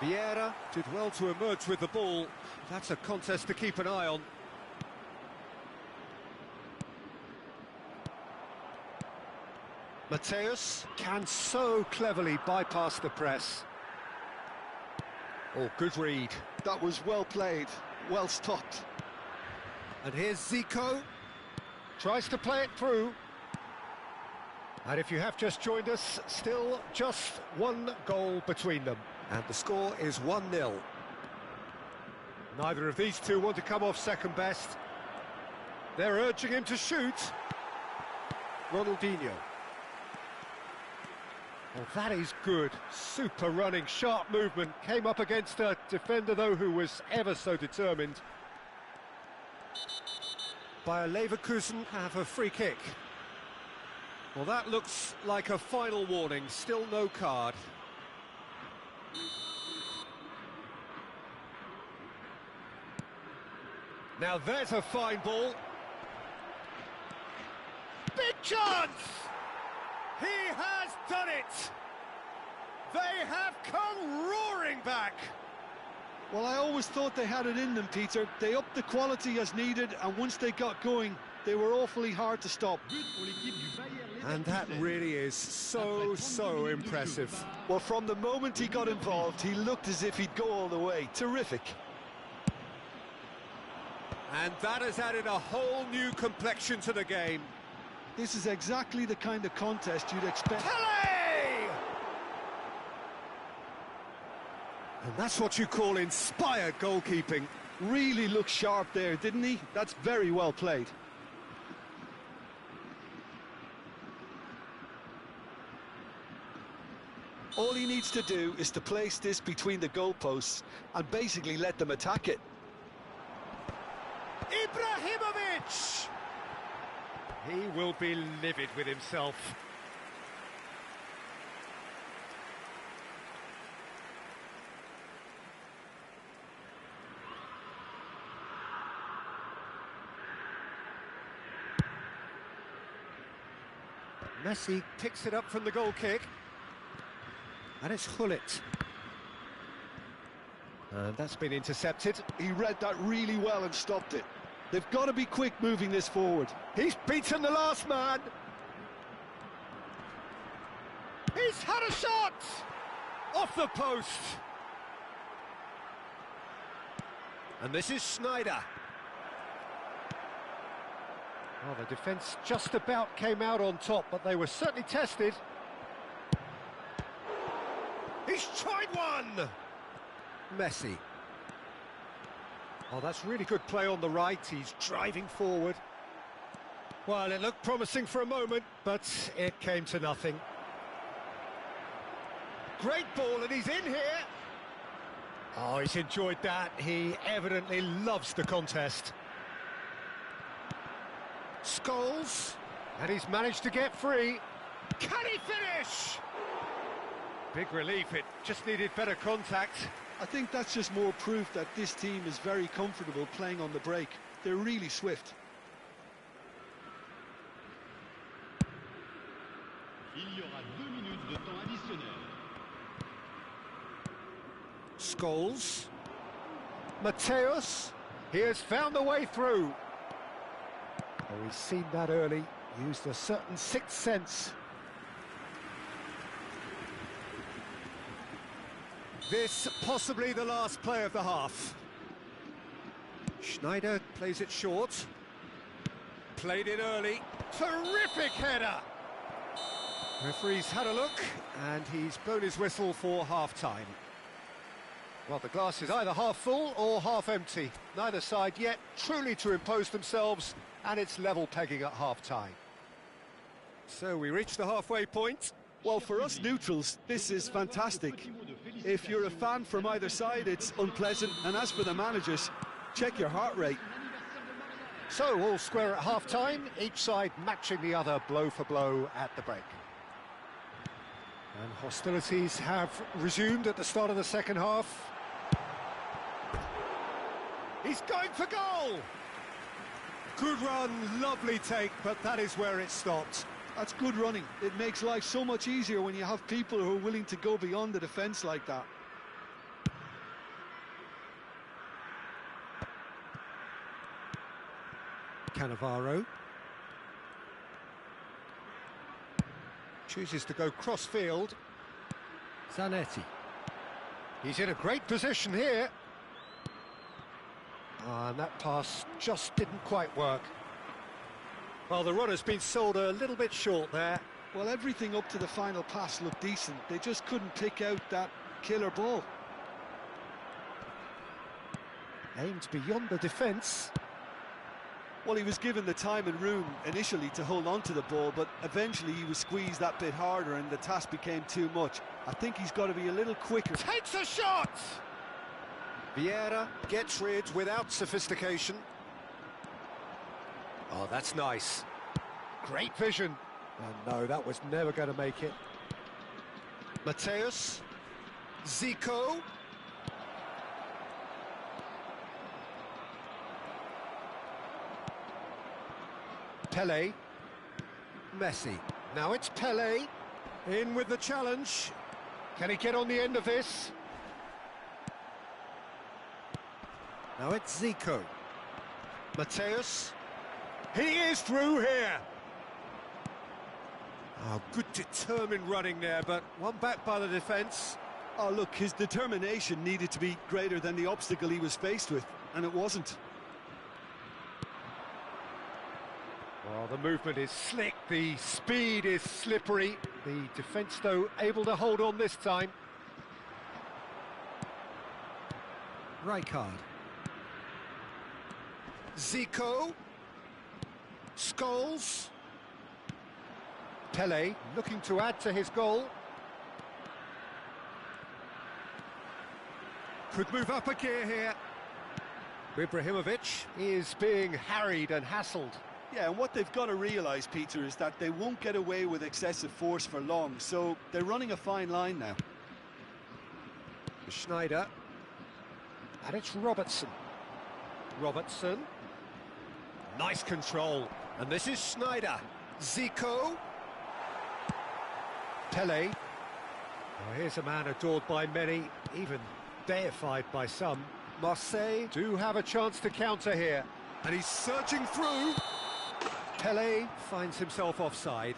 Vieira did well to emerge with the ball. That's a contest to keep an eye on. Mateus can so cleverly bypass the press. Oh, good read. That was well played, well stopped. And here's Zico. Tries to play it through. And if you have just joined us, still just one goal between them. And the score is 1-0. Neither of these two want to come off second best. They're urging him to shoot. Ronaldinho. Well, that is good. Super running, sharp movement. Came up against a defender, though, who was ever so determined. Bayer Leverkusen have a free kick. Well, that looks like a final warning. Still no card. Now there's a fine ball. Big chance! He has done it! They have come roaring back! Well, I always thought they had it in them, Peter. They upped the quality as needed, and once they got going, they were awfully hard to stop. And that really is so impressive. Well, from the moment he got involved, he looked as if he'd go all the way. Terrific. And that has added a whole new complexion to the game. This is exactly the kind of contest you'd expect. Pele! And that's what you call inspired goalkeeping. Really looked sharp there, didn't he? That's very well played. All he needs to do is to place this between the goalposts and basically let them attack it. Ibrahimovic! He will be livid with himself. Messi picks it up from the goal kick. And it's Hullet. And that's been intercepted. He read that really well and stopped it. They've got to be quick moving this forward. He's beaten the last man. He's had a shot! Off the post. And this is Schneider. Well, the defence just about came out on top, but they were certainly tested. He's tried one! Messi. Oh, that's really good play on the right. He's driving forward. Well, it looked promising for a moment, but it came to nothing. Great ball, and he's in here. Oh, he's enjoyed that. He evidently loves the contest. Scholes, and he's managed to get free. Can he finish? Big relief, it just needed better contact. I think that's just more proof that this team is very comfortable playing on the break. They're really swift. Il y aura 2 minutes de temps additionnel. Scholes. Mateus. He has found the way through. Oh, he's seen that early. Used a certain sixth sense. This possibly the last play of the half. Schneider plays it short. Played it early. Terrific header! Referee's had a look, and he's blown his whistle for half-time. Well, the glass is either half full or half empty. Neither side yet truly to impose themselves, and it's level pegging at half-time. So we reach the halfway point. Well, for us neutrals, this is fantastic. If you're a fan from either side, it's unpleasant. And as for the managers, check your heart rate. So, all square at half-time, each side matching the other blow for blow at the break. And hostilities have resumed at the start of the second half. He's going for goal! Good run, lovely take, but that is where it stopped. That's good running. It makes life so much easier when you have people who are willing to go beyond the defence like that. Cannavaro chooses to go cross-field. Zanetti. He's in a great position here. And that pass just didn't quite work. Well, the runner's been sold a little bit short there. Well, everything up to the final pass looked decent. They just couldn't pick out that killer ball. Aimed beyond the defence. Well, he was given the time and room initially to hold on to the ball, but eventually he was squeezed that bit harder and the task became too much. I think he's got to be a little quicker. Takes a shot! Vieira gets rid without sophistication. Oh, that's nice. Great vision. Oh, no, that was never going to make it. Mateus. Zico. Pele. Messi. Now it's Pele. In with the challenge. Can he get on the end of this? Now it's Zico. Mateus. He is through here. Oh, good determined running there, but one back by the defence. Oh, look, his determination needed to be greater than the obstacle he was faced with, and it wasn't. Oh, the movement is slick, the speed is slippery. The defence, though, able to hold on this time. Rijkaard. Zico. Scholes. Pele looking to add to his goal. Could move up a gear here. Ibrahimovic is being harried and hassled. Yeah, and what they've got to realise, Peter, is that they won't get away with excessive force for long, so they're running a fine line now. Schneider. And it's Robertson. Robertson. Nice control. And this is Schneider. Zico. Pele. Oh, here's a man adored by many, even deified by some. Marseille do have a chance to counter here. And he's surging through. Pele finds himself offside.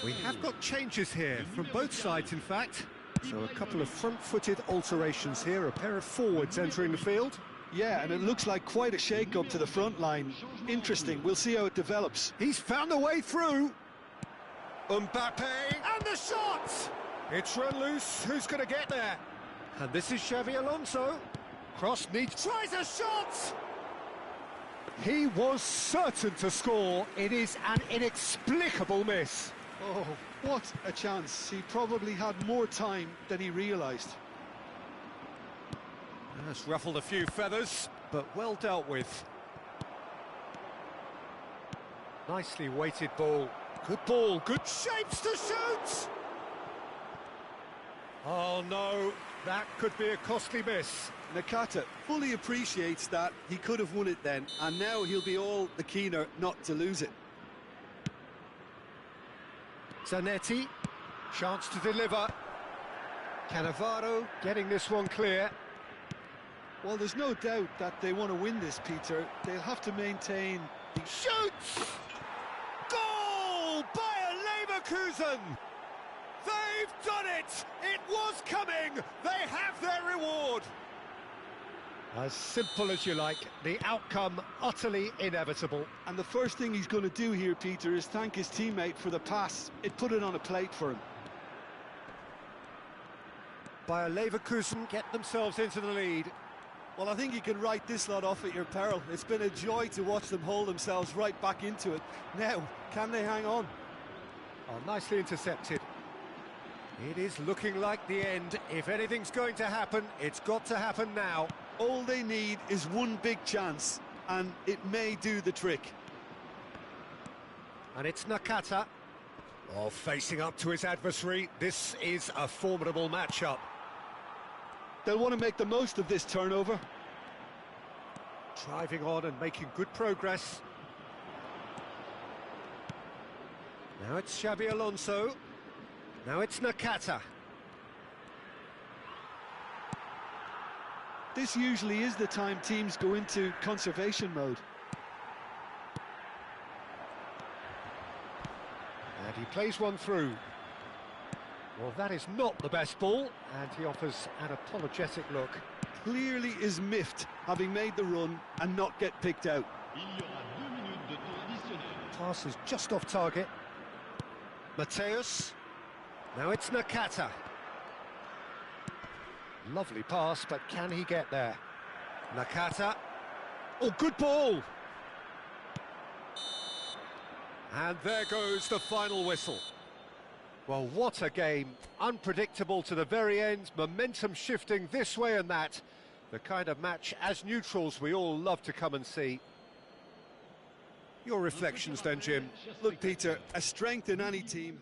We have got changes here from both sides, in fact. So a couple of front-footed alterations here, a pair of forwards entering the field. Yeah, and it looks like quite a shake-up to the front line. Interesting, we'll see how it develops. He's found a way through. Mbappe, and the shot! It's run loose, who's going to get there? And this is Xabi Alonso. Cross needs... tries a shot! He was certain to score. It is an inexplicable miss. Oh, what a chance. He probably had more time than he realised. That's ruffled a few feathers, but well dealt with. Nicely weighted ball. Good ball, good shapes to shoot! Oh no, that could be a costly miss. Nakata fully appreciates that he could have won it then, and now he'll be all the keener not to lose it. Zanetti, chance to deliver. Cannavaro getting this one clear. Well, there's no doubt that they want to win this, Peter. They'll have to maintain... Shoots! Goal! Bayer Leverkusen! They've done it! It was coming! They have their reward! As simple as you like, the outcome utterly inevitable. And the first thing he's going to do here, Peter, is thank his teammate for the pass. It put it on a plate for him. Bayer Leverkusen get themselves into the lead. Well, I think you can write this lot off at your peril. It's been a joy to watch them hold themselves right back into it. Now, can they hang on? Oh, nicely intercepted. It is looking like the end. If anything's going to happen, it's got to happen now. All they need is one big chance, and it may do the trick. And it's Nakata. Oh, facing up to his adversary. This is a formidable matchup. They'll want to make the most of this turnover. Driving on and making good progress. Now it's Xabi Alonso. Now it's Nakata. This usually is the time teams go into conservation mode. And he plays one through. Well, that is not the best ball, and he offers an apologetic look. Clearly is miffed, having made the run and not get picked out. Pass is just off target. Mateus. Now it's Nakata. Lovely pass, but can he get there? Nakata. Oh, good ball! And there goes the final whistle. Well, what a game. Unpredictable to the very end, momentum shifting this way and that. The kind of match, as neutrals, we all love to come and see. Your reflections then, Jim? Look, Peter, a strength in any team.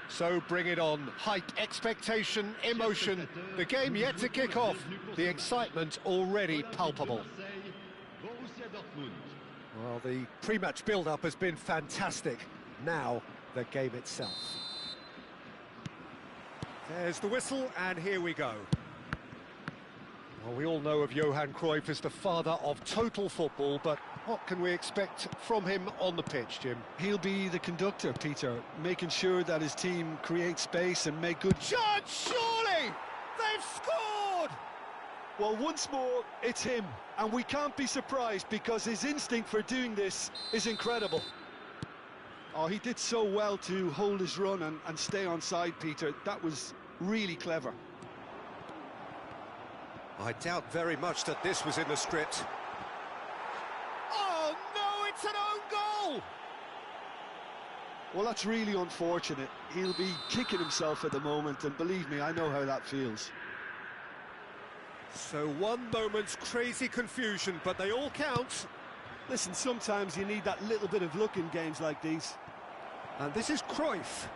So bring it on. Hype, expectation, emotion. The game yet to kick off. The excitement already palpable. Well, the pre-match build-up has been fantastic. Now, the game itself. There's the whistle, and here we go. Well, we all know of Johan Cruyff as the father of total football, but what can we expect from him on the pitch, Jim? He'll be the conductor, Peter, making sure that his team creates space and make good... Judge, surely! They've scored! Well, once more, it's him, and we can't be surprised because his instinct for doing this is incredible. Oh, he did so well to hold his run and stay on side, Peter. That was really clever. I doubt very much that this was in the script. Oh, no, it's an own goal! Well, that's really unfortunate. He'll be kicking himself at the moment, and believe me, I know how that feels. So one moment's crazy confusion, but they all count. Listen, sometimes you need that little bit of luck in games like these. And this is Cruyff.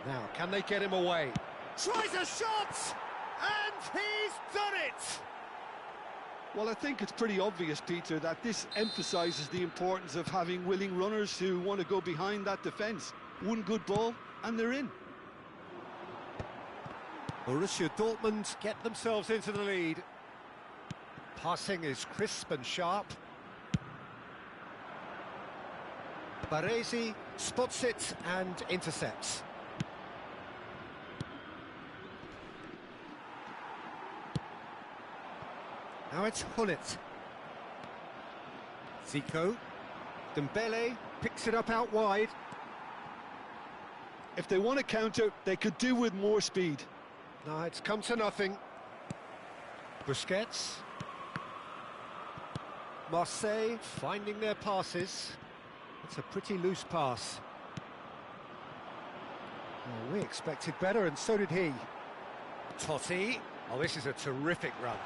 Now, can they get him away? Tries a shot! And he's done it! Well, I think it's pretty obvious, Peter, that this emphasises the importance of having willing runners who want to go behind that defence. One good ball, and they're in. Borussia Dortmund get themselves into the lead. Passing is crisp and sharp. Baresi spots it and intercepts. Now it's Hullet. Zico. Dembele picks it up out wide. If they want to counter, they could do with more speed. No, it's come to nothing. Busquets. Marseille finding their passes. It's a pretty loose pass. Well, we expected better, and so did he. Totti. Oh, this is a terrific run.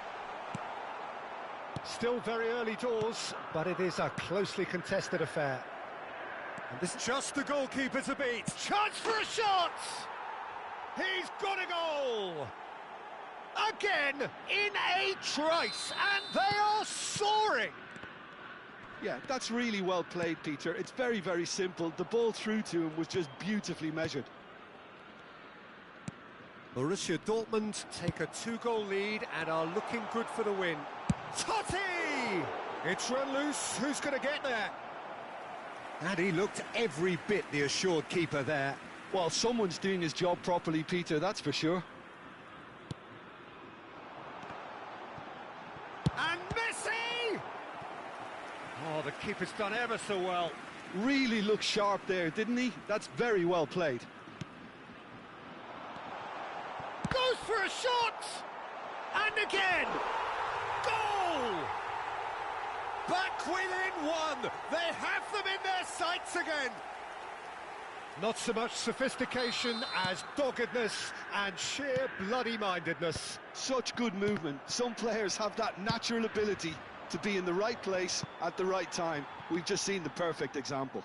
Still very early doors, but it is a closely contested affair. And this is just the goalkeeper to beat. Chance for a shot! He's got a goal! Again, in a trice, and they are soaring! Yeah, that's really well played, Peter. It's very, very simple. The ball through to him was just beautifully measured. Borussia Dortmund take a 2-goal lead and are looking good for the win. Totti! It's run loose. Who's going to get there? And he looked every bit the assured keeper there. Well, someone's doing his job properly, Peter, that's for sure. And Messi! Oh, the keeper's done ever so well. Really looked sharp there, didn't he? That's very well played. Goes for a shot! And again! Goal! Back within one! They have them in their sights again! Not so much sophistication as doggedness and sheer bloody-mindedness. Such good movement. Some players have that natural ability to be in the right place at the right time. We've just seen the perfect example.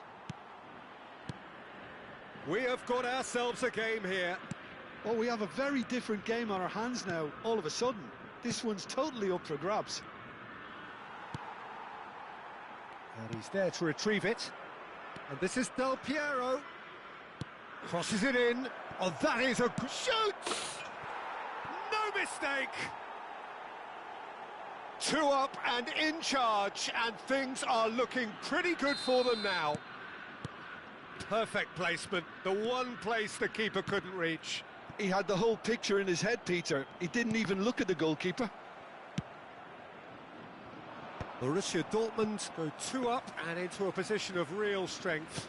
We have got ourselves a game here. Oh, we have a very different game on our hands now, all of a sudden. This one's totally up for grabs. And he's there to retrieve it. And this is Del Piero. Crosses it in. Oh, that is a good shoot! No mistake! 2 up and in charge, and things are looking pretty good for them now. Perfect placement, the one place the keeper couldn't reach. He had the whole picture in his head, Peter. He didn't even look at the goalkeeper. Borussia Dortmund go 2 up and into a position of real strength.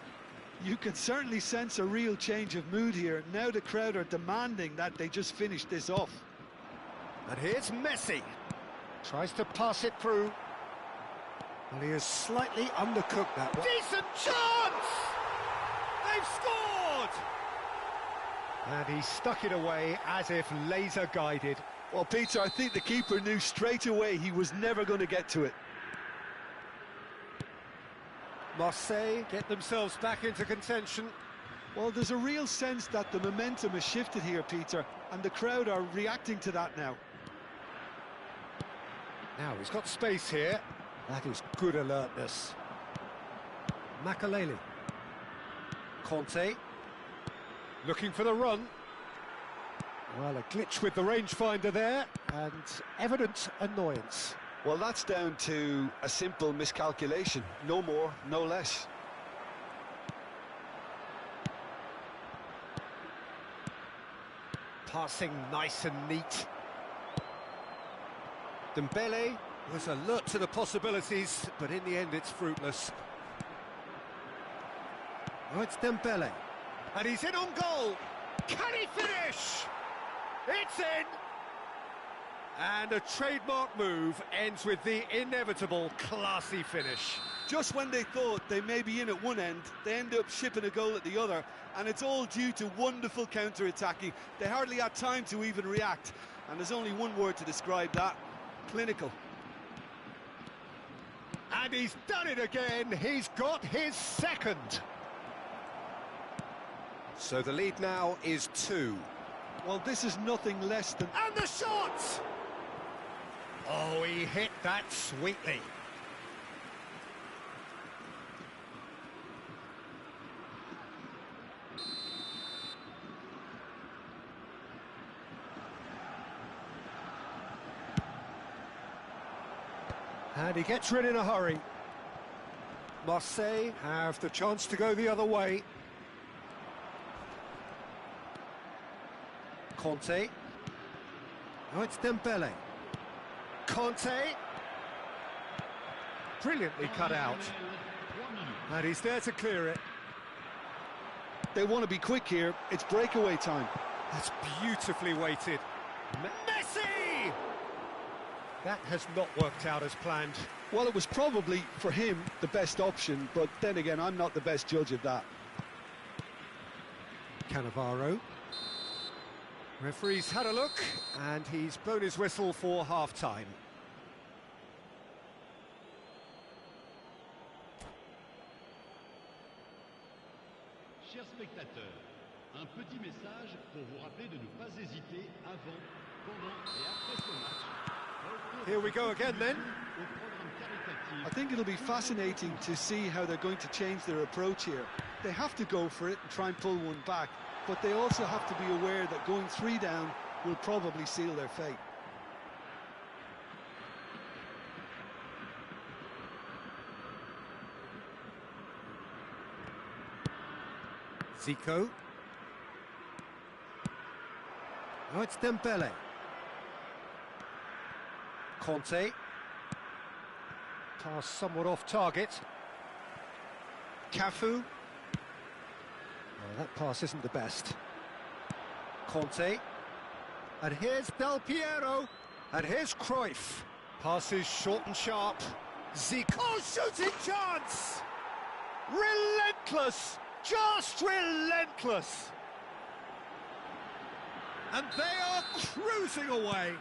You can certainly sense a real change of mood here. Now the crowd are demanding that they just finish this off. And here's Messi. Tries to pass it through. Well, he has slightly undercooked that one. Decent chance! They've scored! And he stuck it away as if laser-guided. Well, Peter, I think the keeper knew straight away he was never going to get to it. Marseille get themselves back into contention. Well, there's a real sense that the momentum has shifted here, Peter, and the crowd are reacting to that now. Now he's got space here. That is good alertness. Makaleli. Conte. Looking for the run. Well, a glitch with the rangefinder there, and evident annoyance. Well, that's down to a simple miscalculation. No more, no less. Passing nice and neat. Dembele was alert to the possibilities, but in the end it's fruitless. Oh, it's Dembele. And he's in on goal. Can he finish? It's in! And a trademark move ends with the inevitable classy finish. Just when they thought they may be in at one end, they end up shipping a goal at the other, and it's all due to wonderful counter-attacking. They hardly had time to even react, and there's only one word to describe that: clinical. And he's done it again. He's got his second. So the lead now is 2. Well, this is nothing less than... And the shot! Oh, he hit that sweetly. And he gets rid in a hurry. Marseille have the chance to go the other way. Conte. Now it's Dembele. Conte. Brilliantly cut out. And he's there to clear it. They want to be quick here. It's breakaway time. That's beautifully weighted. Messi! That has not worked out as planned. Well, it was probably, for him, the best option, but then again, I'm not the best judge of that. Cannavaro. Referee's had a look, and he's blown his whistle for half-time. Chers spectateurs, un petit message pour vous rappeler de ne pas hésiter avant, pendant et après ce match. Here we go again then. I think it'll be fascinating to see how they're going to change their approach here. They have to go for it and try and pull one back, but they also have to be aware that going 3 down will probably seal their fate. Zico. Now it's Dembele. Conte. Pass somewhat off target. Cafu. Well, that pass isn't the best. Conte. And here's Del Piero. And here's Cruyff. Passes short and sharp. Zico. Oh, shooting chance! Relentless! Just relentless! And they are cruising away.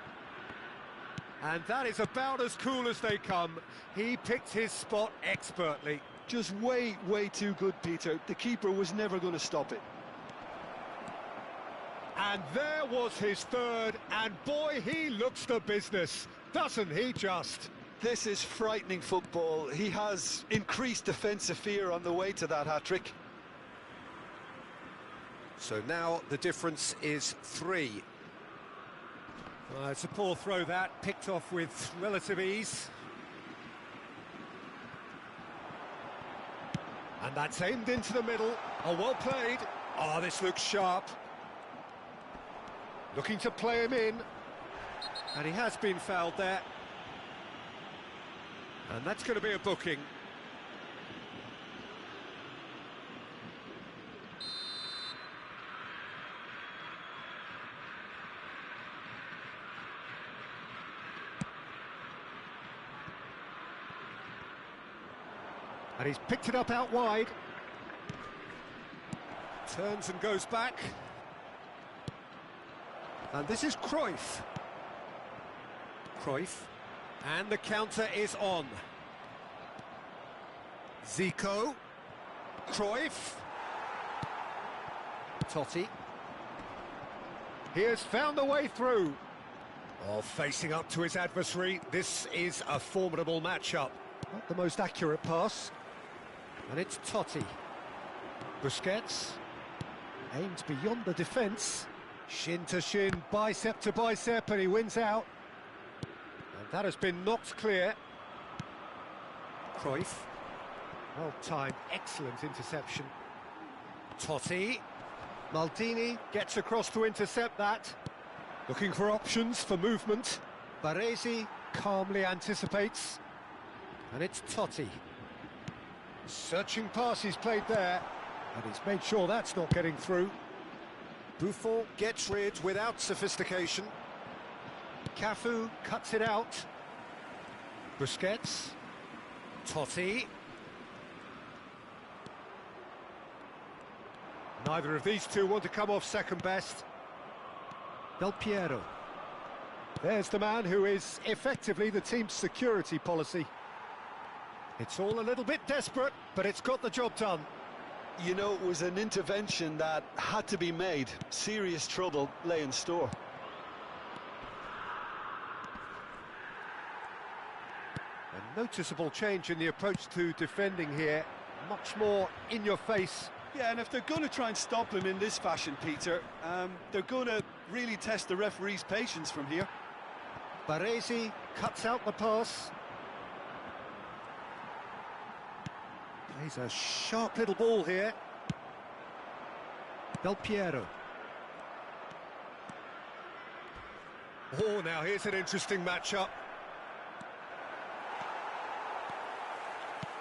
And that is about as cool as they come. He picked his spot expertly. Just way, way too good, Peter. The keeper was never going to stop it. And there was his third, and boy, he looks the business, doesn't he just? This is frightening football. He has increased defensive fear on the way to that hat-trick. So now the difference is 3. It's a poor throw that, picked off with relative ease. And that's aimed into the middle. Oh, well played. Oh, this looks sharp. Looking to play him in. And he has been fouled there. And that's going to be a booking. And he's picked it up out wide. Turns and goes back. And this is Cruyff. Cruyff. And the counter is on. Zico. Cruyff. Totti. He has found a way through. Oh, facing up to his adversary. This is a formidable matchup. Not the most accurate pass. And it's Totti. Busquets. Aimed beyond the defence. Shin to shin, bicep to bicep, and he wins out. And that has been knocked clear. Cruyff. Well timed, excellent interception. Totti. Maldini gets across to intercept that. Looking for options for movement. Baresi calmly anticipates. And it's Totti. Searching pass he's played there. And he's made sure that's not getting through. Buffon gets rid without sophistication. Cafu cuts it out. Busquets. Totti. Neither of these two want to come off second best. Del Piero. There's the man who is effectively the team's security policy. It's all a little bit desperate, but it's got the job done. You know, it was an intervention that had to be made. Serious trouble lay in store. A noticeable change in the approach to defending here. Much more in your face. Yeah, and if they're going to try and stop him in this fashion, Peter, they're going to really test the referee's patience from here. Baresi cuts out the pass. Plays a sharp little ball here. Del Piero. Oh, now here's an interesting matchup.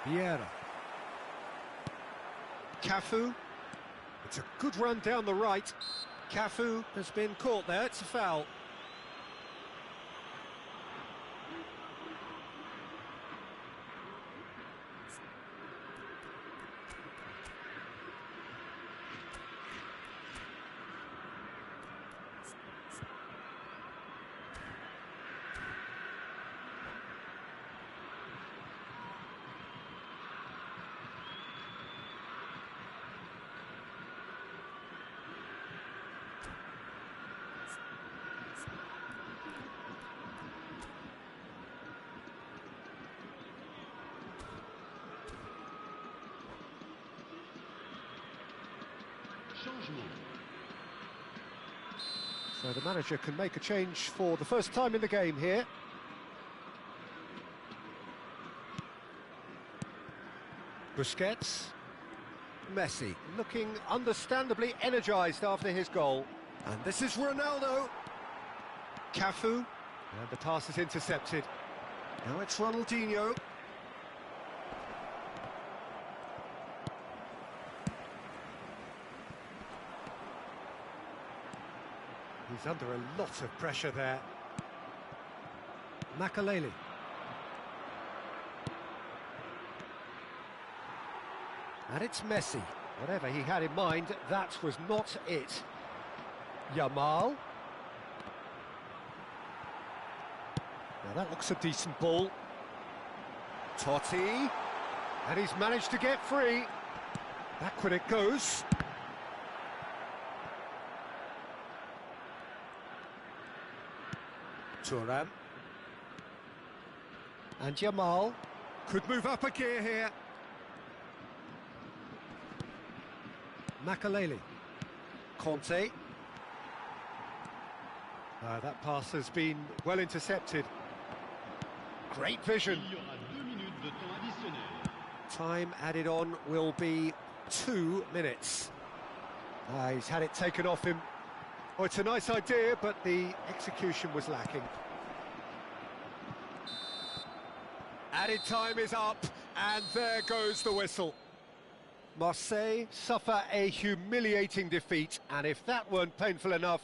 Vieira. Cafu. It's a good run down the right. Cafu has been caught there, it's a foul. Changement. So the manager can make a change for the first time in the game here. Busquets. Messi, looking understandably energised after his goal. And this is Ronaldo. Cafu. And the pass is intercepted. Now it's Ronaldinho. He's under a lot of pressure there. Makaleli. And it's Messi. Whatever he had in mind, that was not it. Yamal. Now that looks a decent ball. Totti. And he's managed to get free. Backward it goes. Thuram. And Yamal could move up a gear here. Makaleli. Conte. That pass has been well intercepted. Great vision. Il y aura 2 minutes de temps additionnel. Time added on will be 2 minutes. He's had it taken off him. Oh, it's a nice idea, but the execution was lacking. Added time is up, and there goes the whistle. Marseille suffer a humiliating defeat, and if that weren't painful enough,